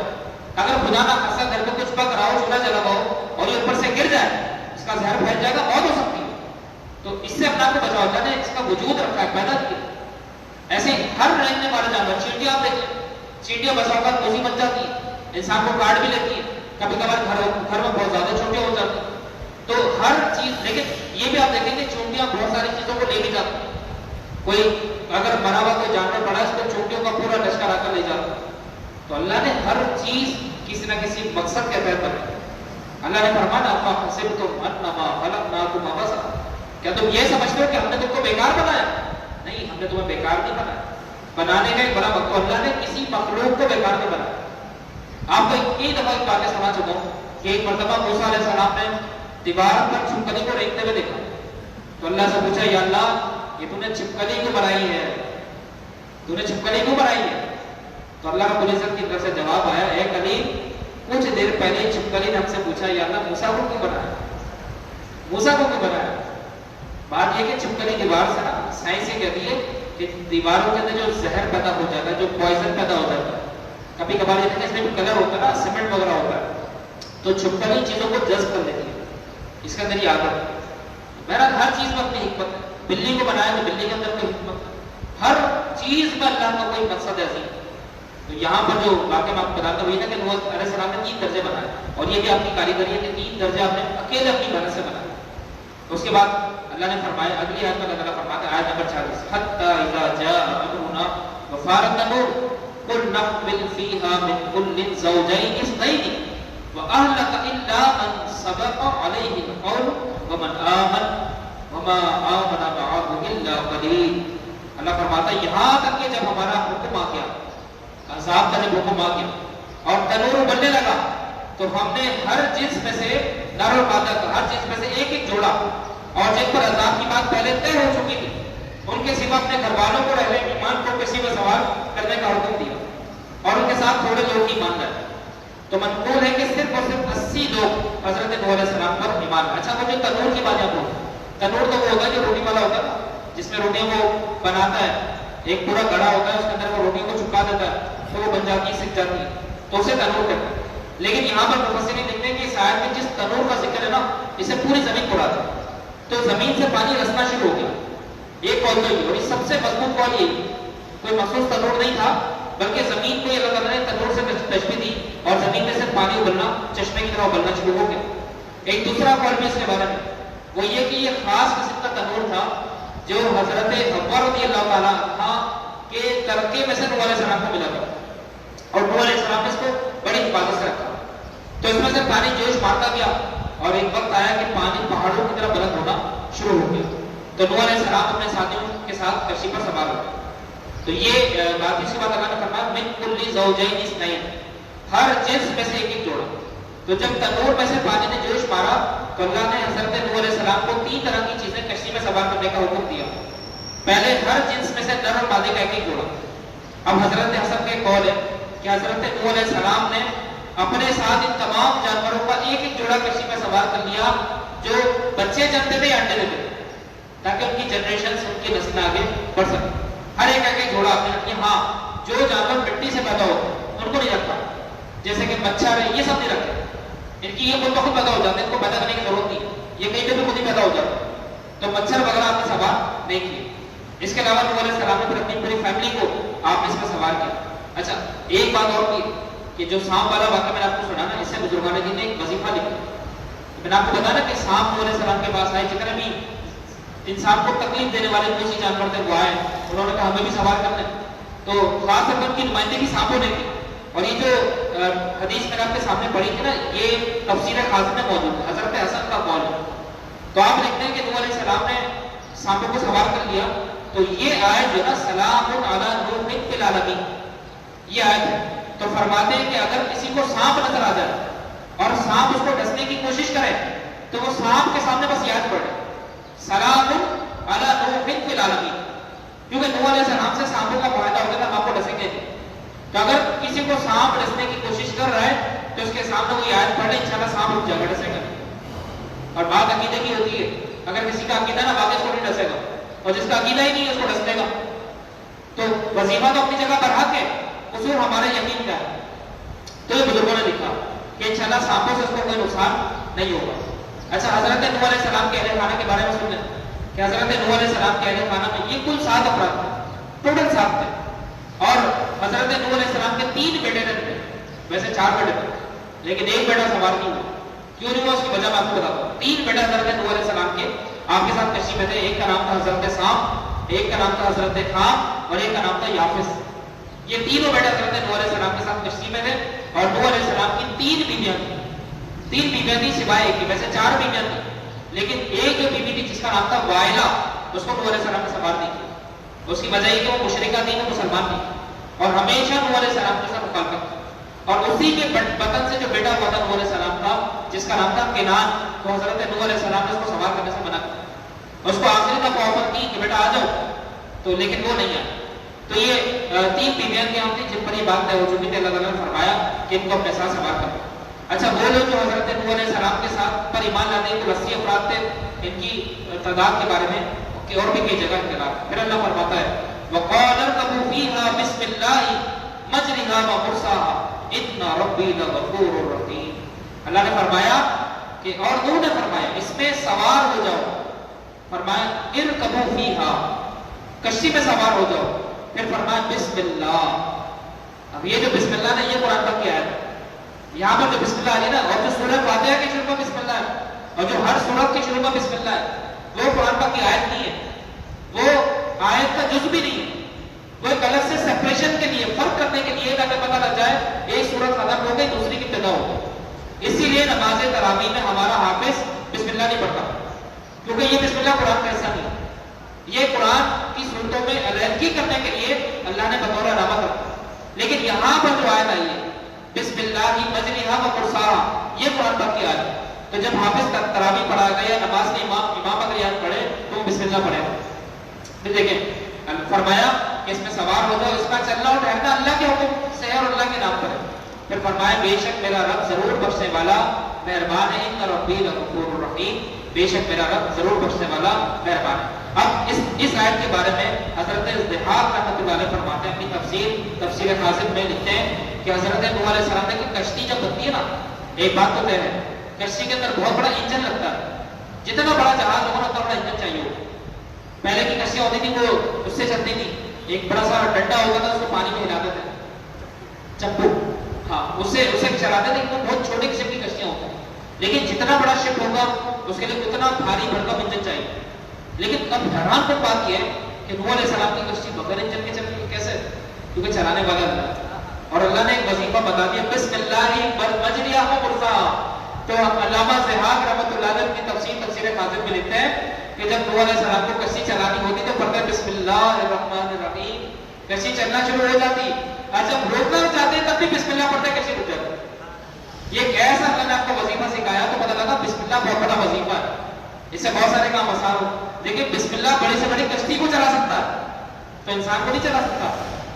اگر خدا نہ خاصا گھر میں کچھ پک رہا ہو، چولہا جلا ہو اور یہ اوپر سے گر جائے، اس کا زہر پھیل جائے گا، موت ہو سکتی ہے۔ تو اس سے اپنا کو بچاؤ، اللہ نے اس کا وجود رکھا ہے، پیدا کیا۔ ایسے ہر رینگنے والے جانور، چینٹیاں آپ دیکھیں، چینٹیاں بسا اوقات موزی بن جاتی ہیں، انسان کو کاٹ بھی لیتی ہیں، کبھی کبھار گھر میں بہت زیادہ چونٹیاں ہو جاتی ہیں۔ تو ہر چیز، لیکن یہ بھی آپ دیکھیں کہ چونٹیاں بہت ساری چیزوں کو لے بھی جاتی ہیں۔ کوئی اگر مرا ہوا کوئی جانور پڑا ہے اس کو چونٹیوں کا پورا لشکر آ کر لے جاتا ہے۔ تو اللہ نے ہر چیز کسی نہ کسی مقصد کے تحت بنائی۔ اللہ نے فرمایا اما حسبتم انما خلقناکم عبثا، کیا تم یہ سمجھتے ہو کہ ہم نے تم کو بیکار بنایا؟ نہیں، ہم نے تمہیں بیکار نہیں بنایا۔ بنانے کا ایک بڑا مقصد، اللہ نے کسی مخلوق کو بیکار نہیں بنایا۔ آپ کو کئی دفعہ ایک باتیں سنا چکا ہوں کہ ایک مرتبہ موسیٰ علیہ السلام نے دیوار پر چھپکلی کو رینگتے ہوئے دیکھا، تو اللہ سے پوچھا یا اللہ یہ تم نے چھپکلی کیوں بنائی ہے، تم نے چھپکلی کیوں بنائی ہے؟ تو اللہ رب العزت کی طرف سے جواب آیا، اے کلیم کچھ دیر پہلے چھپکلی نے ہم سے پوچھا یا اللہ موسیٰ کو کیوں بنایا، موسیٰ کو کیوں بنایا؟ بات یہ کہ چھپکلی دیوار سے نا، سائنس یہ کہتی ہے کہ دیواروں کے اندر جو زہر پیدا ہو جاتا ہے، جو پوائزن پیدا ہو جاتا ہے، کبھی کبھار یہ اس میں بھی کلر ہوتا ہے نا، سیمنٹ وغیرہ ہوتا ہے، تو چھپکلی چیزوں کو جذب کر لیتی ہے، اس کے اندر یہ عادت ہے۔ بہرحال ہر چیز میں اپنی حکمت ہے، بلی کو بنایا تو بلی کے اندر کوئی حکمت ہے، ہر چیز میں اللہ کا کوئی مقصد ہے عظیم۔ تو یہاں پر جو واقعہ میں آپ کو بتاتا ہوں نا کہ نوح علیہ السلام نے 3 درجے بنائے، اور یہ بھی اپنی کاریگری ہے کہ 3 درجے آپ نے اکیلے اپنی محنت سے بنائے۔ اس کے بعد اللہ نے فرمایا اگلی آیت میں اللہ تعالیٰ فرماتا ہے، آیت نمبر 40، حتی اذا جاء امرنا وفارت النور قل نحمل فيها من كل زوجين اثنين واهلك الا من سبق عليه القول ومن آمن وما آمن معه الا قليل۔ اللہ فرماتا ہے یہاں تک کہ جب ہمارا حکم آ گیا، عذاب کا جب حکم آ گیا اور تنور بننے لگا، تو ہم نے ہر جنس میں سے نر اور مادہ کا ہر چیز میں سے ایک ایک جوڑا، اور جن پر عذاب کی بات پہلے طے ہو چکی تھی ان کے سوا اپنے گھر والوں کو رہنے ایمان کو کسی میں سوال کرنے کا حکم دیا، اور ان کے ساتھ تھوڑے لوگ ایمان لائے۔ تو منقول ہے کہ صرف اور صرف 80 لوگ حضرت نوح علیہ السلام پر ایمان لائے۔ اچھا وہ جو تنور کی بات ہے، تنور تو وہ ہوتا ہے جو روٹی والا ہوتا ہے، جس میں روٹیاں وہ بناتا ہے، ایک پورا گڑھا ہوتا ہے، اس کے اندر وہ روٹی کو چپکا دیتا ہے تو وہ بن جاتی ہے، سک جاتی ہے، تو اسے تنور کہتے ہیں۔ لیکن یہاں پر مفسرین لکھتے ہیں کہ اس آیت میں جس تنور کا ذکر ہے نا، اسے پوری زمین کو اڑاتا ہے، تو زمین سے پانی رسنا شروع ہو گیا۔ ایک قول تو یہ، اور یہ سب سے مضبوط قول یہ، کوئی مخصوص تنور نہیں تھا بلکہ زمین کو اللہ تعالیٰ نے تنور سے تشبیہ دی، اور زمین میں سے پانی ابلنا چشمے کی طرح ابلنا شروع ہو گیا۔ ایک دوسرا قول بھی اس کے بارے میں، وہ یہ کہ یہ خاص قسم کا تنور تھا جو حضرت حوا رضی اللہ تعالیٰ عنہ کے ترکے میں سے نوح علیہ السلام کو ملا تھا، اور نوح علیہ السلام نے اس کو بڑی حفاظت سے رکھا، تو اس میں سے پانی جوش مارتا گیا، اور ایک وقت آیا کہ پانی پہاڑوں کی طرح بلند ہونا شروع ہو گیا، تو نوح علیہ السلام اپنے ساتھیوں کے ساتھ کشتی پر سوار ہو گئے۔ تو یہ بات اسی بات اللہ نے فرمایا من کل زوجین اثنین، ہر جنس میں سے ایک ایک جوڑا۔ تو جب تنور میں سے پانی نے جوش مارا تو اللہ نے حضرت نوح علیہ السلام کو 3 طرح کی چیزیں کشتی میں سوار کرنے کا حکم دیا۔ پہلے ہر جنس میں سے نر اور مادے کا ایک ایک جوڑا۔ اب حضرت حسن کے قول ہے کہ حضرت نوح علیہ السلام نے اپنے ساتھ ان تمام جانوروں کا ایک ایک جوڑا کشتی میں سوار کر لیا، جو بچے جنتے تھے یا انڈے دیتے تھے، تاکہ ان کی جنریشن ان کی نسل آگے بڑھ سکے۔ ہر ایک ایک جوڑا آپ نے رکھی۔ ہاں جو جانور مٹی سے پیدا ہوتے ہیں ان کو نہیں رکھا، جیسے کہ مچھر ہے، یہ سب نہیں رکھتے، ان کی یہ خود بخود پیدا ہو جاتے ہیں، ان کو پیدا کرنے کی ضرورت نہیں، یہ کہیں پہ بھی خود ہی پیدا ہو جاتا ہے، تو مچھر وغیرہ آپ نے سوار نہیں کیے۔ اس کے علاوہ نوح علیہ السلام نے پھر اپنی پوری فیملی کو آپ نے اس میں سوار کیا۔ اچھا ایک بات اور کی کہ جو سانپ والا واقعہ میں نے آپ کو سنا نا، اس سے بزرگان دین نے ایک وظیفہ لکھا۔ میں نے آپ کو بتایا نا کہ سانپ نوح علیہ السلام کے پاس آئے، جتنے بھی انسان کو تکلیف دینے والے دوسری جانور تھے وہ آئے، انہوں نے کہا ہمیں بھی سوار کرنا ہے، تو خاص طور پر ان کی نمائندگی سانپوں نے کی، اور یہ جو حدیث میں نے آپ کے سامنے پڑھی تھی نا، یہ تفسیر خازن میں موجود ہے، حضرت حسن کا قول ہے. تو آپ لکھتے ہیں کہ نوح علیہ السلام نے سانپوں کو سوار کر لیا. تو یہ آیت جو ہے نا سلام علی نوح فی العالمین، یہ آیت ہے. تو فرماتے ہیں کہ اگر کسی کو سانپ نظر آ جائے اور سانپ اس کو ڈسنے کی کوشش کرے تو وہ سانپ کے سامنے بس یاد پڑے سلام علی نوح فی العالمین، کیونکہ نوح علیہ السلام سے سانپوں کا فائدہ ہو گیا تھا، آپ کو ڈسیں گے نہیں. تو اگر کسی کو سانپ ڈسنے کی کوشش کر رہا ہے تو اس کے سامنے وہ آیت پڑھ لے، انشاءاللہ سانپ رک جائے گا، ڈسے گا. اور بات عقیدے کی ہوتی ہے، اگر کسی کا عقیدہ نہ واقعی اس کو نہیں ڈسے گا، اور جس کا عقیدہ ہی نہیں ہے اس کو ڈس دے گا. تو وظیفہ تو اپنی جگہ پر حق ہے، اصول ہمارے یقین کا ہے. تو یہ بزرگوں نے لکھا کہ انشاءاللہ سانپوں سے اس کو کوئی نقصان نہیں ہوگا. اچھا، حضرت نوح علیہ السلام کے اہل خانہ کے بارے میں سن لیں کہ حضرت نوح علیہ السلام کے اہل خانہ میں یہ کل 7 افراد تھے، ٹوٹل 7 تھے. اور حضرت نوح علیہ السلام کے 3 بیٹے تھے، ویسے 4 بیٹے تھے لیکن ایک بیٹا سوار نہیں ہوا. کیوں نہیں ہوا اس کی وجہ میں آپ کو بتاتا ہوں. 3 بیٹا حضرت نوح علیہ السلام کے آپ کے ساتھ کشتی میں تھے. ایک کا نام تھا حضرت سام، ایک کا نام تھا حضرت خام، اور ایک کا نام تھا یافس. یہ تینوں بیٹے حضرت نوح علیہ السلام کے ساتھ کشتی میں تھے. اور نوح علیہ السلام کی 3 بیویاں تھیں. 3 بیویاں تھیں سوائے ایک کی، ویسے 4 بیویاں تھیں لیکن ایک جو بیوی تھی جس کا نام تھا وائلہ، اس کو نوح علیہ السلام نے سوار نہیں کیا. اس کی وجہ یہ کہ وہ مشرکہ تھی، وہ مسلمان تھی اور ہمیشہ نوح علیہ السلام کے ساتھ مخالفت تھی. اور اسی کے بطن سے جو بیٹا ہوا تھا نوح علیہ السلام کا جس کا نام تھا کنان، تو حضرت نوح علیہ السلام نے اس کو سوار کرنے سے منع کیا. اس کو آخری کا آفر کی کہ بیٹا آ جاؤ، تو لیکن وہ نہیں آیا. تو یہ 3 بیویاں کی ہم تھی جن پر یہ بات طے ہو چکی تھی. اللہ تعالیٰ نے فرمایا کہ ان کو اپنے ساتھ سوار کرو. اچھا، وہ لوگ جو حضرت نوح علیہ السلام کے ساتھ پر ایمان لانے کے 80 افراد تھے، ان کی تعداد کے بارے میں اور بھی کئی جگہ اختلاف. پھر اللہ فرماتا ہے وَقَالَ ارْكَبُوا فِيهَا بِسْمِ اللَّهِ مَجْرِهَا وَمُرْسَاهَا إِنَّ رَبِّي لَغَفُورٌ رَحِيمٌ. اللہ نے فرمایا کہ اور نوح نے فرمایا اس میں سوار ہو جاؤ. فرمایا ارْكَبُوا فِيهَا، کشتی میں سوار ہو جاؤ. پھر فرمایا بسم اللہ. اب یہ جو بسم اللہ نے یہ قرآن پاک کی آیت ہے، یہاں پر جو بسم اللہ آ رہی ہے نا، اور جو سورہ فاتحہ کی شروع میں بسم اللہ ہے اور جو ہر سورت کی شروع میں بسم اللہ ہے، وہ قرآن پاک کی آیت نہیں ہے، وہ آیت کا جز بھی نہیں ہے. وہ ایک الگ سے سیپریشن کے لیے، فرق کرنے کے لیے تاکہ پتہ لگ جائے ایک سورت ختم ہو گئی دوسری کی ابتدا ہو گئی. اسی لیے نماز تراویح میں ہمارا حافظ بسم اللہ نہیں پڑھتا، کیونکہ یہ بسم اللہ قرآن کا حصہ نہیں ہے. یہ قرآن کی صورتوں میں علیحدگی کرنے کے لیے اللہ نے بطور علامت رکھا. لیکن یہاں پر جو آیت آئی ہے بسم اللہ مجریہا ومرساہا، یہ قرآن پاک کی آیت ہے. تو جب حافظ تراویح پڑھا گیا، نماز میں امام اگر یاد پڑھے تو بسم اللہ پڑھے. پھر دیکھیں فرمایا کہ اس میں سوار ہو جاؤ، اس کا چلنا اور ٹھہرنا اللہ کے حکم سے ہے اور اللہ کے نام پر ہے. پھر فرمایا بے شک میرا رب ضرور بخشنے والا مہربان ہے. ان ربی لغفور رحیم، بے شک میرا رب ضرور بخشنے والا مہربان ہے. اب اس آیت کے بارے میں حضرت ازدحاق رحمۃ اللہ علیہ فرماتے ہیں اپنی تفسیر خازن میں لکھتے ہیں کہ حضرت نوح علیہ السلام نے کہ کشتی جب بنتی ہے نا، ایک بات تو طے ہے، کشتی کے اندر بہت بڑا انجن لگتا ہے. جتنا بڑا جہاز ہوگا اتنا بڑا انجن چاہیے ہوگا. پہلے کی کشتیاں ہوتی تھی وہ اس سے چلتی تھی، ایک بڑا سا ڈنڈا ہوتا تھا، اس کو پانی میں ہلاتے تھے، چپو، ہاں اس سے چلاتے تھے. وہ بہت چھوٹی قسم کی کشتیاں ہوتی ہیں، لیکن جتنا بڑا شپ ہوگا اس کے لیے اتنا بھاری بھرکم انجن چاہیے. لیکن اب حیران کن بات یہ ہے کہ نوح علیہ السلام کی کشتی بغیر انجن کے چل رہی، کیسے؟ کیونکہ چلانے والا اللہ ہے. اور اللہ نے ایک وظیفہ بتا دیا بسم اللہ مجریہا ومرساہا. تو علامہ ضحاک رحمۃ اللہ علیہ کی تفسیر خازن میں لکھتے ہیں کہ جب نوح علیہ السلام کو کشتی چلانی ہوتی تو پڑھتے بسم اللہ الرحمن الرحیم، کشتی چلنا شروع ہو جاتی. اور جب روکنا چاہتے تب بھی بسم اللہ پڑھتے کشتی رک جاتی. یہ کیسا اللہ نے آپ کو وظیفہ سکھایا تو پتہ لگا بسم اللہ بہت بڑا وظیفہ ہے، اس سے بہت سارے کام آسان ہو. لیکن بسم اللہ بڑی سے بڑی کشتی کو چلا سکتا ہے تو انسان کو نہیں چلا سکتا،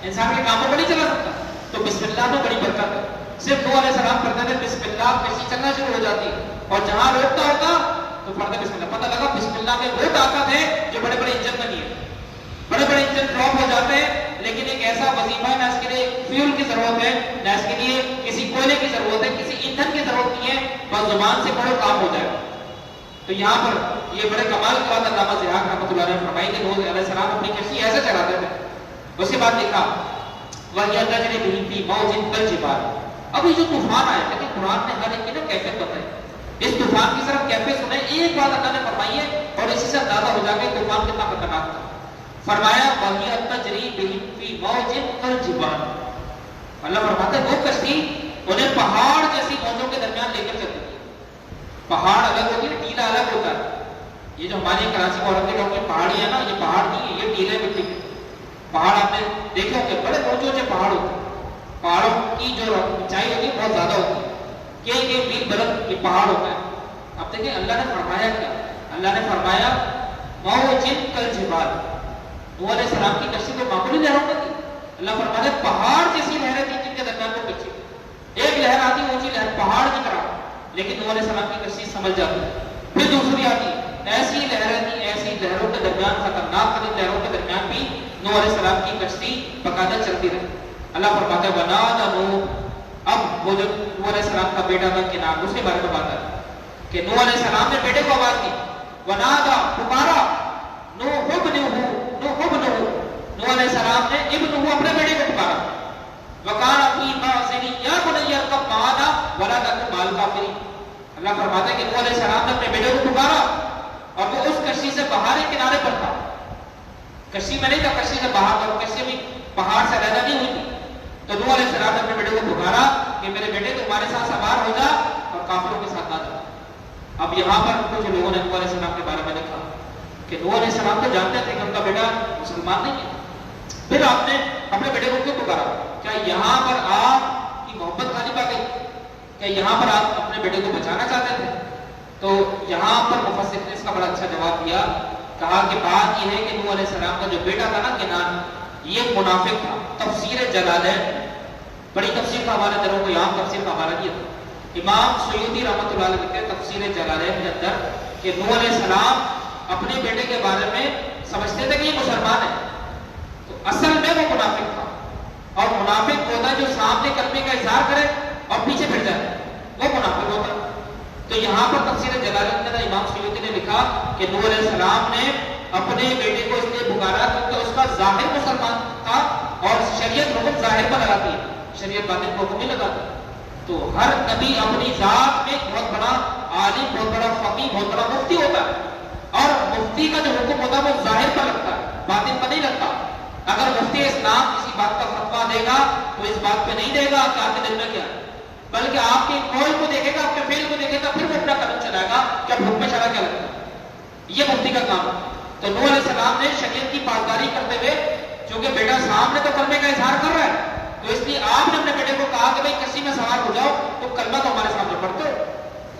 انسان کے کاموں کو نہیں چلا سکتا. تو بسم اللہ میں بڑی برکت ہے. صرف نوح علیہ السلام کرتے تھے بسم اللہ، کشتی چلنا شروع ہو جاتی. اور جہاں روکتا ہوتا تو پڑھتے بسم اللہ. پتہ لگا بسم اللہ میں وہ طاقت ہے جو بڑے بڑے انجن میں نہیں ہے. بڑے بڑے انجن ڈراپ ہو جاتے ہیں، لیکن ایک ایسا وظیفہ ہے نہ اس کے لیے فیول کی ضرورت ہے، نہ اس کے لیے کسی کوئلے کی ضرورت ہے، کسی ایندھن کی ضرورت نہیں ہے، بس زبان سے پڑھو کام ہو جائے. تو یہاں پر یہ بڑے کمال کی بات علامہ ضحاک رحمۃ اللہ علیہ نے فرمائی کہ نوح علیہ السلام اپنی کشتی ایسے چلاتے تھے. اس کے بعد دیکھا وَهِيَ تَجْرِي بِهِمْ فِي مَوْجٍ كَالْجِبَالِ. اب یہ جو طوفان آیا لیکن قرآن نے ہر ایک کی نا کیفیت بتائی. اس طوفان کی صرف کیفیت سنیں، ایک بات اللہ نے فرمائی ہے اور اسی سے اندازہ ہو جائے کہ طوفان کتنا خطرناک تھا. فرمایا وَهِيَ تَجْرِي بِهِمْ فِي مَوْجٍ كَالْجِبَالِ. اللہ فرماتا ہے وہ کشتی انہیں پہاڑ جیسی موجوں کے درمیان لے کر چلتی تھی. پہاڑ الگ ہوتی ہے، ٹیلا الگ ہوتا ہے. یہ جو ہماری کراچی کو عرب کے لوگ کی پہاڑی ہے نا، یہ پہاڑ نہیں ہے، یہ ٹیلے مٹی کے پہاڑ. آپ نے دیکھے ہوں گے بڑے اونچے اونچے پہاڑ ہوتے ہیں. پہاڑوں کی جو اونچائی ہوتی ہے بہت زیادہ ہوتی ہے، کہ میل بلند یہ پہاڑ ہوتا ہے. اب دیکھیں اللہ نے فرمایا کیا؟ اللہ نے فرمایا موجن کل جبال. نوح علیہ السلام کی کشتی کو معمولی لہروں میں تھی. اللہ فرماتا ہے پہاڑ جیسی لہریں تھیں جن کے درمیان وہ کشتی. ایک لہر آتی اونچی لہر پہاڑ کی طرح، لیکن نوح علیہ السلام کی کشتی سمجھ جاتی. پھر دوسری آتی ایسی لہریں تھیں، ایسی لہروں کے درمیان، خطرناک ترین لہروں کے درمیان بھی نوح علیہ السلام کی کشتی باقاعدہ چلتی رہی. اللہ فرماتا ہے ونادى نوح. اب وہ جو نوح علیہ السلام کا بیٹا تھا کنعان، اس کے بارے میں بات ہے کہ نوح علیہ السلام نے بیٹے کو آواز دی. ونادى پکارا نوح ابنہ، نوح علیہ السلام نے ابنہ اپنے بیٹے کو پکارا. وقال فی معزن یا بنی ارکب معنا ولا تکن مع الکافرین. اللہ فرماتا ہے کہ نوح علیہ السلام نے اپنے بیٹے کو پکارا اور وہ اس کشتی سے باہر کنارے پر تھا. کشتی میں نہیں تھا، کشتی سے باہر تھا. کشتی بھی پہاڑ سے علیحدہ نہیں ہوئی تھی. تو نوح علیہ السلام نے اپنے بیٹے کو پکارا کہ میرے بیٹے تمہارے ساتھ سوار ہو جا اور کافروں کے ساتھ نہ جا. اب یہاں پر کچھ لوگوں نے نوح علیہ السلام کے بارے میں لکھا کہ نوح علیہ السلام تو جانتے تھے کہ ان کا بیٹا مسلمان نہیں ہے، پھر آپ نے اپنے بیٹے کو کیوں پکارا؟ کیا یہاں پر آپ کی محبت غالب آ گئی؟ کیا یہاں پر آپ اپنے بیٹے کو بچانا چاہتے تھے؟ تو یہاں پر مفسر نے اس کا بڑا اچھا جواب دیا. کہا کہ بات یہ ہے کہ نوح علیہ السلام کا جو بیٹا تھا نا کنعان، یہ منافق تھا. تفسیر جلالین، بڑی تفسیر کا حوالہ دے رہا ہوں، کوئی عام تفسیر کا حوالہ نہیں ہے. امام سیوطی رحمۃ اللہ علیہ لکھتے ہیں تفسیر جلالین کے اندر کہ نوح علیہ السلام اپنے بیٹے کے بارے میں سمجھتے تھے کہ یہ مسلمان ہے، تو اصل میں وہ منافق تھا. اور منافق ہوتا ہے جو سامنے کلمے کا اظہار کرے اور پیچھے پھر جائے، وہ منافق ہوتا ہے. تو یہاں پر تفسیر جلالین کے اندر امام سیوطی نے لکھا کہ نوح علیہ السلام نے اپنے بیٹے کو اس لیے پکارا کیونکہ اس کا ظاہر مسلمان تھا اور شریعت حکم ظاہر پر لگاتی ہے، شریعت باطن کو حکم نہیں لگاتی. تو ہر نبی اپنی ذات میں بہت بڑا عالم، بہت بڑا فقیہ، بہت بڑا مفتی ہوتا ہے، اور مفتی کا جو حکم ہوتا ہے وہ ظاہر پر لگتا ہے، باطن پر نہیں لگتا. اگر مفتی اسلام کسی بات کا فتویٰ دے گا تو اس بات پہ نہیں دے گا کہ آپ کے دل میں کیا ہے، بلکہ آپ کے قول کو دیکھے گا، آپ کے فعل کو دیکھے گا، پھر وہ اپنا قدم چلائے گا کہ اب حکم شرع کیا لگتا ہے. یہ مفتی کا کام ہے. تو نوح علیہ السلام نے شریعت کی پاسداری کرتے ہوئے، چونکہ بیٹا سامنے تو کلمے کا اظہار کر رہا ہے، تو اس لیے آپ نے اپنے بیٹے کو کہا کہ بھائی کشتی میں سوار ہو جاؤ، تو کلمہ تو ہمارے سامنے پڑھتے ہو.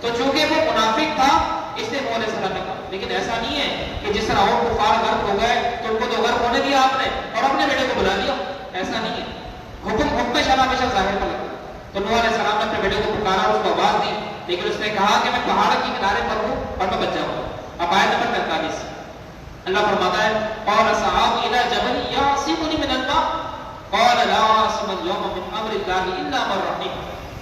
تو چونکہ وہ منافق تھا اس لیے نوح علیہ السلام نے کہا. لیکن ایسا نہیں ہے کہ جس طرح اور کفار غرق ہو گئے تو ان کو تو غرق ہونے دیا آپ نے اور اپنے بیٹے کو بلا لیا. ایسا نہیں ہے. حکم شرع ہمیشہ ظاہر پر لگتا ہے. تو نوح علیہ السلام نے اپنے بیٹے کو پکارا اور اس کو آواز دی، لیکن اس نے کہا کہ میں پہاڑ کے کنارے پر ہوں اور میں بچ جاؤں. اب آیت نمبر 43 اللہ فرماتا ہے قال صحاب الى جبل يعصمني من الماء قال لا عاصم اليوم من امر الله الا من رحم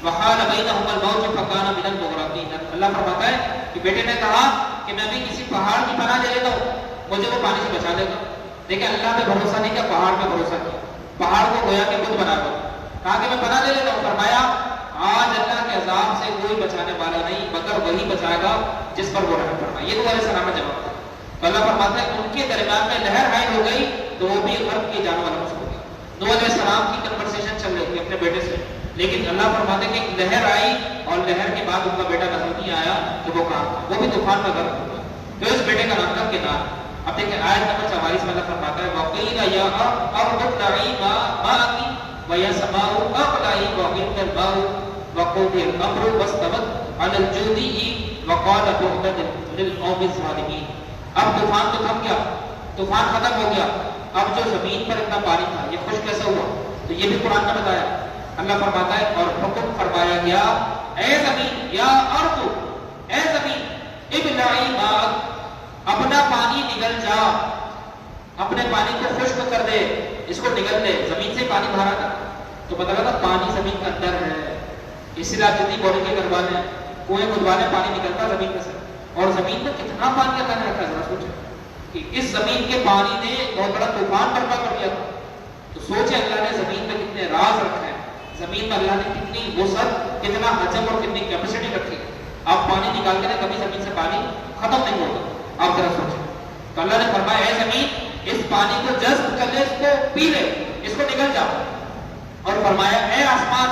وحال بينهما الموج فكان من المغرقين. اللہ فرماتا ہے کہ بیٹے نے کہا کہ میں بھی کسی پہاڑ کی پناہ لے لیتا ہوں، مجھے وہ پانی سے بچا لے گا. لیکن اللہ پہ بھروسہ نہیں کیا، پہاڑ پہ بھروسہ کیا. پہاڑ کو گویا کہ خود بنا دو، کہا کہ میں پناہ لے لیتا ہوں. فرمایا آج اللہ کے عذاب سے کوئی بچانے والا نہیں مگر وہی بچائے گا جس پر وہ رحم فرمائے. یہ نوح علیہ السلام کا جواب تھا. تو اللہ فرماتا ہے ان کے درمیان میں لہر حائل ہو گئی تو وہ بھی غرق کے جانے والا ہو گیا. نوح علیہ السلام کی کنورسیشن چل رہی تھی اپنے بیٹے سے، لیکن اللہ فرماتے ہیں کہ ایک لہر آئی اور لہر کے بعد ان کا بیٹا نظر نہیں آیا تو وہ کہاں تھا، وہ بھی طوفان میں غرق ہو گیا. تو اس بیٹے کا نام تھا کنعان. اب دیکھیں آیت نمبر 44 میں اللہ فرماتا ہے وَقِيلَ يَا أَرْضُ ابْلَعِي مَاءَكِ وَيَا سَمَاءُ أَقْلَعِي وَغِيضَ الْمَاءُ وَقُضِيَ الْأَمْرُ وَاسْتَوَتْ عَلَى الْجُودِيِّ وَقَالَ بُعْدًا لِلْقَوْمِ الظَّالِمِينَ. اب طوفان تو تھم گیا، طوفان ختم ہو گیا. اب جو زمین پر اتنا پانی تھا یہ خشک کیسے ہوا؟ تو یہ بھی قرآن نے بتایا. اللہ فرماتا ہے اور حکم فرمایا گیا اے زمین یا ارض، اے زمین ابلعی ماءک، اپنا پانی نگل جا، اپنے پانی کو خشک کر دے، اس کو نگل دے. زمین سے پانی باہر آتا تو پتہ لگا پانی زمین کے اندر ہے. اس لیے آپ جتنی بوری کے گھروا لیں، کنویں کھدوا لیں، پانی نکلتا زمین میں سے. اور زمین میں کتنا پانی اللہ نے رکھا ہے، ذرا سوچیں کہ اس زمین کے پانی نے بہت بڑا طوفان برپا کر دیا تھا. تو سوچیں اللہ نے زمین میں کتنے راز رکھے ہیں، زمین میں اللہ نے کتنی وسعت، کتنا حجم اور کتنی کیپیسٹی رکھی. آپ پانی نکال کے کبھی زمین سے پانی ختم نہیں ہوگا. آپ ذرا سوچیں. تو اللہ نے فرمایا اے زمین اس پانی کو جذب کر لے، اس کو پی لے، اس کو نگل جاؤ. اور فرمایا اے آسمان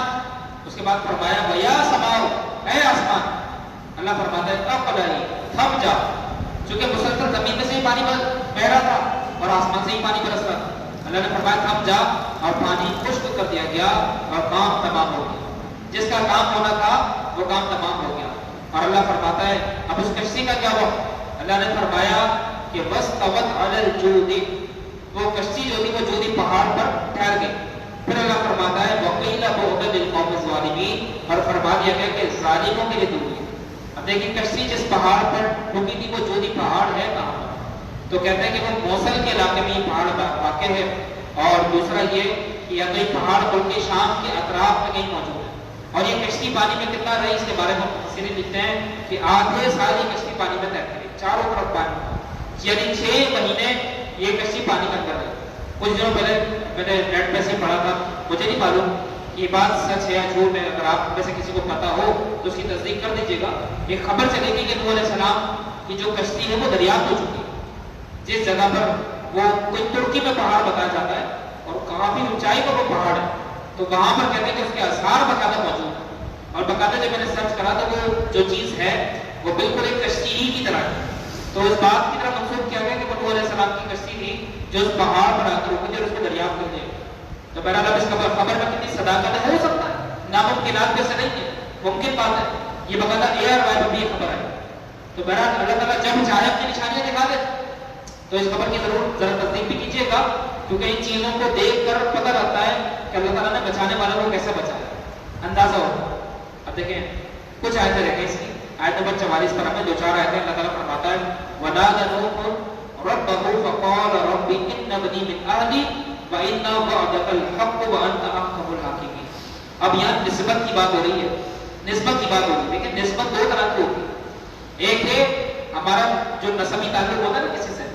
اس کے بعد فرمایا ویا سماؤ، اے آسمان، اللہ فرماتا ہے اقلعی، تھم جا، چونکہ مسلسل زمین میں سے ہی پانی بہ رہا تھا اور آسمان سے ہی پانی برس رہا تھا. اللہ نے فرمایا تھم جا، اور پانی خشک کر دیا گیا اور کام تمام ہو گیا. جس کا کام ہونا تھا وہ کام تمام ہو گیا. اور اللہ فرماتا ہے اب اس کشتی کا کیا ہوا؟ اللہ نے فرمایا کہ وَاسْتَوَتْ عَلَى الْجُودِ، وہ کشتی جو تھی وہ جودی پہاڑ پر ٹھہر گئی. پھر اللہ فرماتا ہے وَقِيلَ بُعْدًا لِلْقَوْمِ الظَّالِمِينَ، اور فرما دیا گیا کہ ظالموں کے لیے دور ہے. اب دیکھیں کشتی جس پہاڑ پر رکی تھی وہ جودی پہاڑ ہے کہاں پر؟ تو کہتے ہیں کہ وہ موصل کے علاقے میں یہ پہاڑ واقع ہے. اور دوسرا یہ کہ یا تو یہ پہاڑ بلکہ شام کے اطراف میں کہیں موجود ہے. اور یہ کشتی پانی میں کتنا رہی اس کے بارے میں مفسرین لکھتے ہیں کہ آدھے سال یہ کشتی پانی میں تیر کری، چاروں طرف پانی، یعنی 6 مہینے یہ کشتی پانی کے اندر رہی. کچھ دنوں پہلے میں نے نیٹ پہ سے پڑھا تھا، مجھے نہیں معلوم یہ بات سچ ہے یا جھوٹ ہے، اگر آپ میں سے کسی کو پتا ہو تو اس کی تصدیق کر دیجیے گا. ایک خبر چلے گی کہ نوح علیہ السلام کی جو کشتی ہے وہ دریافت ہو چکی ہے. جس جگہ پر وہ کوئی ترکی میں پہاڑ بتایا جاتا ہے اور کافی اونچائی پر وہ پہاڑ ہے، تو وہاں پر کہتے ہیں کہ اس کے آثار باقاعدہ موجود ہیں. اور باقاعدہ جب میں نے سرچ کرا تو وہ جو چیز ہے وہ بالکل ایک کشتی ہی کی طرح ہے. تو اس بات کی طرح منسوخ کیا گیا کہ وہ نوح علیہ السلام کی کشتی تھی جو اس پہاڑ پر آ کر رکی تھی اور اس کو دریافت کر دیا. تو بہرحال اب اس خبر میں کتنی صداقت ہے، ہو سکتا ہے، ناممکنات میں سے نہیں ہے، ممکن بات ہے. یہ باقاعدہ ایئر وائر پر بھی یہ خبر ہے. تو بہرحال اللہ تعالیٰ جب چاہے اپنی نشانیاں دکھا دے. تو اس خبر کی ضرور ذرا تصدیق بھی کیجیے گا، کیونکہ ان چیزوں کو دیکھ کر پتہ لگتا ہے کہ اللہ تعالیٰ نے بچانے والوں کو کیسے بچایا، اندازہ ہوتا ہے. اب دیکھیں کچھ آیتیں رہ گئی اس کی. آیت نمبر 44 پر ہمیں 2-4 آیتیں اللہ تعالیٰ فرماتا ہے وَنَادَى نُوحٌ رَبَّهُ فَقَالَ رَبِّ إِنَّ ابْنِي مِنْ أَهْلِي وَإِنَّ وَعْدَكَ الْحَقُّ وَأَنْتَ أَحْكَمُ الْحَاكِمِينَ. اب یہاں نسبت کی بات ہو رہی ہے، نسبت کی بات ہو رہی ہے. لیکن نسبت 2 طرح کی ہوتی ہے. ایک ہے ہمارا جو نسبی تعلق ہوتا ہے نا کسی سے،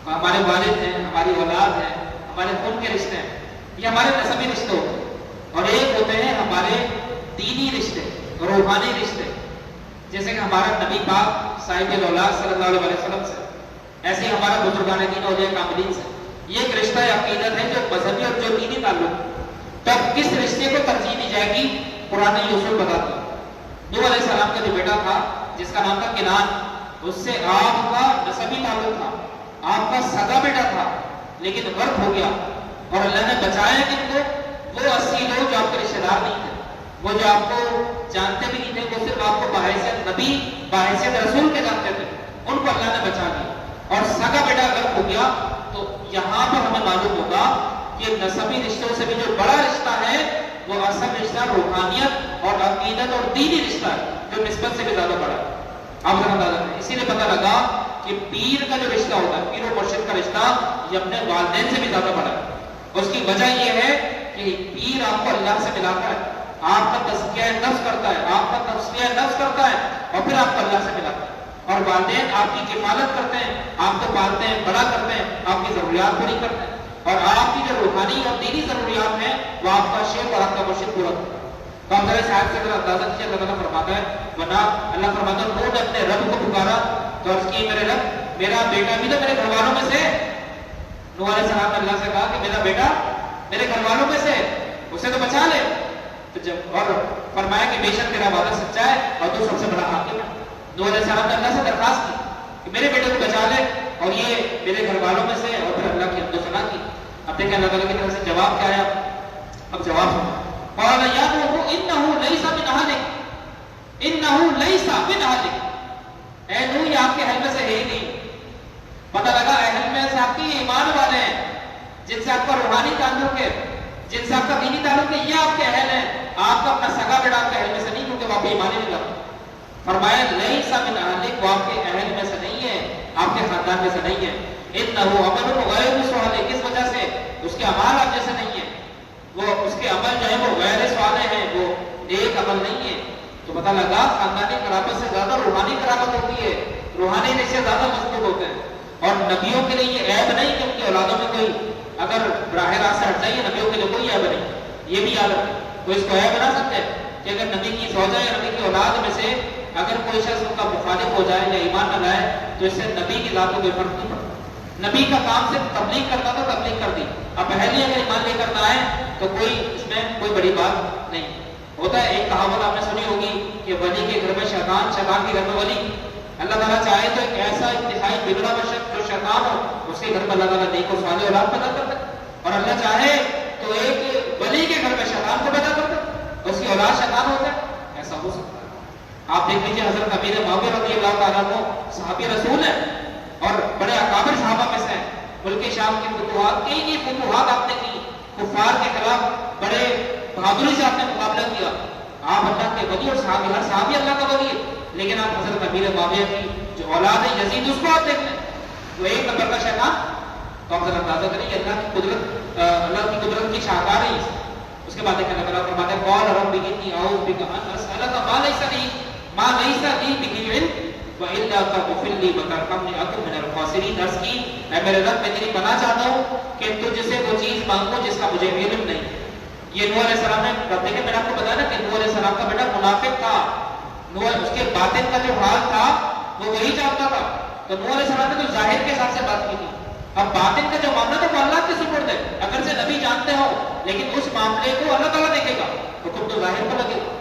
ہمارے والد ہیں، ہماری اولاد ہے، ہمارے خون کے رشتے ہیں، یہ ہمارے نسبی رشتے ہوتے ہیں. اور ایک ہوتے ہیں ہمارے دینی رشتے، روحانی رشتے، جیسے کہ ہمارا نبی پاک صاحب الاولاد صلی اللہ علیہ وسلم سے، ایسے ہی ہمارا بزرگان دین اولیاء کاملین سے. یہ ایک رشتہ عقیدت ہے جو مذہبی اور جو دینی تعلق ہے. تب کس رشتے کو ترجیح دی جائے گی؟ قرآن یہ اصول بتاتا ہے. نوح علیہ السلام کا جو بیٹا تھا جس کا نام تھا کنان، اس سے آپ کا نسبی تعلق تھا، آپ کا سگا بیٹا تھا، لیکن غرق ہو گیا. اور اللہ نے بچایا کن کو؟ وہ 80 لوگ جو آپ کے رشتے دار نہیں تھے، وہ جو آپ کو جانتے بھی نہیں تھے، وہ صرف آپ کو بحیثیت نبی بحیثیت رسول کے جانتے تھے، ان کو اللہ نے بچا لیا. اور سگا بیٹا غرق ہو گیا. تو یہاں پر ہمیں معلوم ہوگا کہ نسبی رشتوں سے بھی جو بڑا رشتہ ہے وہ اصل رشتہ روحانیت اور عقیدت اور دینی رشتہ ہے، جو نسبت سے بھی زیادہ بڑا ہے. آپ ذرا اندازہ کریں. اسی لیے پتہ لگا کہ پیر کا جو رشتہ ہوتا ہے، پیر و مرشد کا رشتہ، یہ اپنے والدین سے بھی زیادہ بڑا ہے. اس کی وجہ یہ ہے کہ پیر آپ کو اللہ سے ملاتا ہے، آپ کا تزکیہ نفس کرتا ہے، آپ کا تصفیہ نفس کرتا ہے، اور پھر آپ کو اللہ سے ملاتا ہے. اور والدین آپ کی کفالت کرتے ہیں، آپ کو پالتے ہیں، بڑا کرتے ہیں، آپ کی ضروریات پوری کرتے ہیں. اور آپ کی جو روحانی اور دینی ضروریات ہیں وہ آپ کا شیخ اور آپ کا مرشد پورا کرتا ہے. تو ہم ذرا اس آیت سے اگر اندازہ کیجیے، اللہ تعالیٰ فرماتا ہے ورنہ اللہ فرماتا ہے نوح نے اپنے رب کو پکارا تو عرض کی میرے رب میرا بیٹا بھی تو میرے گھر والوں میں سے. نوح علیہ السلام نے اللہ سے کہا کہ میرا بیٹا میرے گھر والوں میں سے، اسے تو بچا لے. تو جب اور فرمایا کہ بے شک تیرا وعدہ سچا ہے اور تو سب سے بڑا حاکم ہے. نوح علیہ السلام نے اللہ سے درخواست کی کہ میرے بیٹے کو بچا لے اور یہ میرے گھر والوں میں سے، اور پھر اللہ کی حمد و ثنا کی. اب دیکھیں اللہ تعالیٰ کی طرف سے جواب کیا آیا. اب جواب سنو. قال یا نوح انه ليس من اهلك انه ليس من اهلك. اے نوح یہ آپ کے اہل میں سے ہے ہی نہیں. پتہ لگا اہل میں سے آپ کے ایمان والے ہیں، جن سے آپ کا روحانی تعلق ہے، جن سے آپ کا دینی تعلق ہے، یہ آپ کے اہل ہیں. آپ کا اپنا سگا بیٹا آپ کے اہل میں سے نہیں، کیونکہ وہ آپ کے ایمان ہی نہیں لاتا. فرمایا لیس من اہلک، وہ آپ کے اہل میں سے نہیں ہے، آپ کے خاندان میں سے نہیں ہے. انه عمل غیر صالح، کس وجہ سے؟ اس کے اعمال آپ جیسے نہیں ہیں، وہ اس کے عمل جو ہے وہ غیر صالح ہیں، وہ نیک عمل نہیں ہے. تو پتہ لگا خاندانی قرابت سے زیادہ روحانی قرابت ہوتی ہے، روحانی رشتے زیادہ مضبوط ہوتے ہیں. اور نبیوں کے لیے یہ عیب نہیں کہ ان کی اولادوں میں کوئی اگر براہ راست ہٹ جائے، نبیوں کے لیے کوئی عیب نہیں. یہ بھی یاد رکھیں، کوئی اس کو عیب بنا سکتے ہیں کہ اگر نبی کی زوجہ یا نبی کی اولاد میں سے اگر کوئی شخص ان کا مخالف ہو جائے یا ایمان نہ لائے تو اس سے نبی کی ذات کو کوئی فرق نہیں پڑتا. نبی کا کام صرف تبلیغ کرتا تو تبلیغ کر دی. اب پہلے اگر ایمان لے کر نہ آئے تو کوئی اس میں کوئی بڑی بات نہیں. ہوتا ہے ایک کہاوت آپ نے سنی ہوگی کہ ولی کے گھر میں شیطان، شیطان کے گھر میں ولی. اللہ تعالیٰ چاہے تو ایک ایسا انتہائی بگڑا ہوا شخص جو شیطان ہو اس کے گھر میں اللہ تعالیٰ نیک و صالح اولاد پیدا کرتا ہے، اور اللہ چاہے تو ایک ولی کے گھر میں شیطان کو پیدا کرتا ہے، اس کی اولاد شیطان ہوتا ہے. ایسا ہو سکتا ہے. آپ دیکھ لیجیے حضرت امیر معاویہ رضی اللہ تعالیٰ عنہ صحابی رسول ہیں اور بڑے اکابر صحابہ میں سے ہیں. ملک شام کی فتوحات، کئی فتوحات آپ نے کی، کفار کے خلاف بڑے بہادری سے آپ نے مقابلہ کیا. آپ اللہ کے ولی اور صحابی، ہر صحابی اللہ کا ولی ہے، لیکن آپ حضرت امیر معاویہ کی جو اولاد ہے یزید، اس کو آپ دیکھ لیں، وہ ایک نمبر کا شیطان. تو آپ ذرا اندازہ کریں اللہ کی قدرت کی شاہکار ہے. اس کے بعد اللہ تعالیٰ فرماتا ہے قال رب انی اعوذ بک ان اسالک ما لیس لی بہ علم والا تغفر لی وترحمنی اکن من الخاسرین. عرض کی اے میرے رب میں تیری پناہ چاہتا ہوں کہ تجھ سے وہ چیز مانگو جس کا مجھے علم نہیں. یہ نوح علیہ السلام نے دیکھیں، میں نے آپ کو بتایا نا کہ نوح علیہ السلام کا بیٹا منافق تھا. نوح اس کے باطن کا جو حال تھا وہ وہی چاہتا تھا. تو نوح علیہ السلام نے تو ظاہر کے حساب سے بات کی تھی. اب باطن کا جو معاملہ تو وہ اللہ کے سپرد ہے، اگر سے نبی جانتے ہو لیکن اس معاملے کو اللہ تعالیٰ دیکھے گا، حکم تو ظاہر پر لگے گا.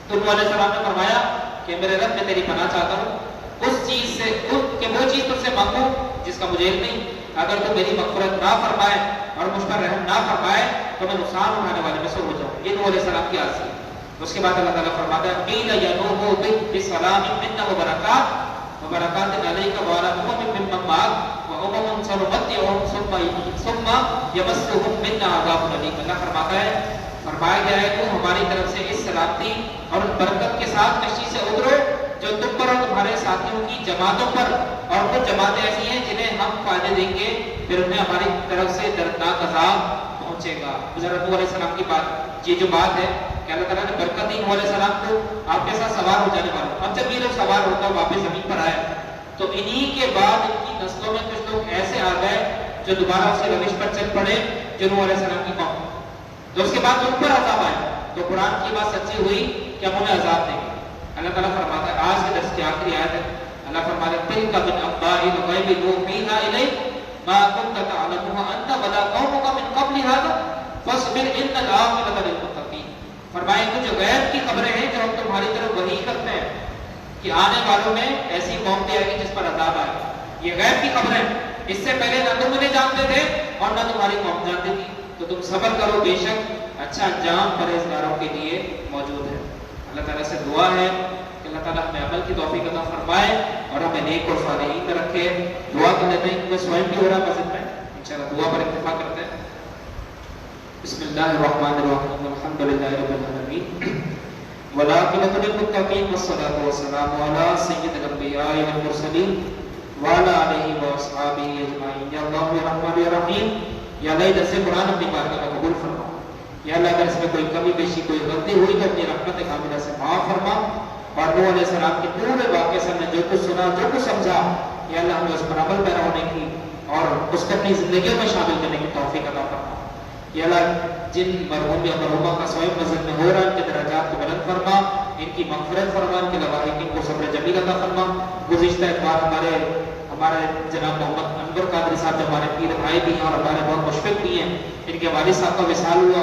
تو نوح علیہ السلام نے فرمایا کہ میرے رب میں تیری پناہ چاہتا ہوں اس چیز سے کہ وہ چیز تجھ سے مانگوں جس کا مجھے علم نہیں. اگر تو میری مغفرت نہ فرمائے اور مجھ پر رحم نہ فرمائے تو میں نقصان اٹھانے والے میں سے ہو جاؤں. یہ نوح علیہ السلام کی عرض ہے. اس کے بعد اللہ تعالیٰ فرماتا ہے قیل یا نوح بسلام منا وبرکات علیک وعلی امم ممن معک وامم سنمتعهم ثم یمسهم منا عذاب الیم. اللہ فرماتا ہے فرمایا گیا ہے تو ہماری طرف سے اس سلامتی اور برکت کے ساتھ کشتی سے اترو جو تم پر اور تمہارے ساتھیوں کی جماعتوں پر، اور کچھ جماعتیں ایسی ہیں جنہیں ہم فائدے دیں گے پھر انہیں ہماری طرف سے دردناک عذاب پہنچے گا. حضرت نوح علیہ السلام کی بات، یہ جو بات ہے کہ اللہ تعالیٰ نے برکت دی نوح علیہ السلام کو آپ کے ساتھ سوار ہو جانے والے. اب جب یہ لوگ سوار ہوتا واپس زمین پر آئے تو انہی کے بعد ان کی نسلوں میں کچھ لوگ ایسے آ گئے جو دوبارہ اسی روش پر چل پڑے جو نوح علیہ السلام کی قوم. تو اس کے بعد ان پر عذاب آیا. تو قرآن کی بات سچی ہوئی کہ ہم انہیں عذاب دیں گے. اللہ تعالیٰ فرماتا ہے آج کے درس کی آخری آیت ہے، اللہ فرماتا ہے تلک من انباء الغیب نوحیہا الیک ما کنت تعلمها انت ولا قومک من قبل ھذا فاصبر ان العاقبۃ للمتقین. فرمائے کچھ غیب کی خبریں ہیں جو ہم تمہاری طرف وحی کرتے ہیں کہ آنے والوں میں ایسی قوم بھی آئے گی جس پر عذاب آئے. یہ غیب کی خبریں، اس سے پہلے نہ تم انہیں جانتے تھے اور نہ تمہاری قوم جانتی تھی. تو تم صبر کرو، بے شک اچھا انجام پرہیزگاروں کے لیے موجود ہے. اللہ تعالیٰ سے دعا ہے کہ اللہ تعالیٰ ہمیں عمل کی توفیق عطا فرمائے اور ہمیں نیک اور صالحین میں رکھے. دعا کر لیتے ہیں کہ سوئم بھی ہو رہا مسجد میں، انشاءاللہ دعا پر اکتفا کرتے ہیں. بسم اللہ الرحمن الرحیم الحمد للہ رب العالمین والعاقبۃ للمتقین والصلاۃ والسلام علی سید الانبیاء والمرسلین وعلی آلہ واصحابہ اجمعین. یا اللہ یا رحمن یا رحیم، یا اللہ درس قرآن اپنی بارگاہ میں قبول فرما. یا اللہ اگر اس میں کوئی کمی بیشی کوئی غلطی ہوئی تو اپنی رحمت کاملہ سے معاف فرما. اور نوح علیہ السلام کے پورے واقعے سے ہم نے جو کچھ سنا، جو کچھ سمجھا، یا اللہ ہمیں اس پر عمل پیرا ہونے کی اور اس کو اپنی زندگیوں میں شامل کرنے کی توفیق عطا فرما. یا اللہ جن مرحوم یا مرحومہ کا سوئم مسجد میں ہو رہا ہے ان کے درجات کو بلند فرما، ان کی مغفرت فرما، ان کے لواحقین کو صبر جمیل عطا فرما. گزشتہ اتوار ہمارے جناب محمد انور قادری صاحب جو ہمارے پیر بھائی بھی ہیں اور ہمارے بہت مشفق بھی ہیں، ان کے والد صاحب کا وصال ہوا.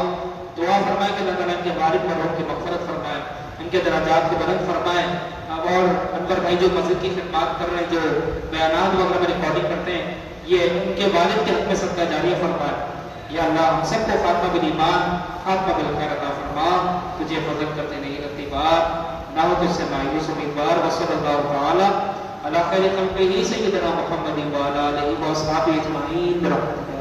دعا فرمائے کہ اللہ تعالیٰ ان کے والد مرحوم کی مغفرت فرمائے، ان کے درجات کو بلند فرمائے. اور انور بھائی جو مسجد کی خدمات کر رہے ہیں، جو بیانات وغیرہ میں ریکارڈنگ کرتے ہیں، یہ ان کے والد کے حق میں صدقہ جاریہ فرمائے. یا اللہ ہم سب کو خاتمہ بالایمان خاتمہ بالخیر عطا فرما. تجھے فضل کرتے نہیں رہتی بات نہ ہو تجھ سے مایوس امیدوار. وصلی اللہ تعالی علی خیر خلقہ سیدنا محمد وعلی آلہ واصحابہ اجمعین برحمتہ.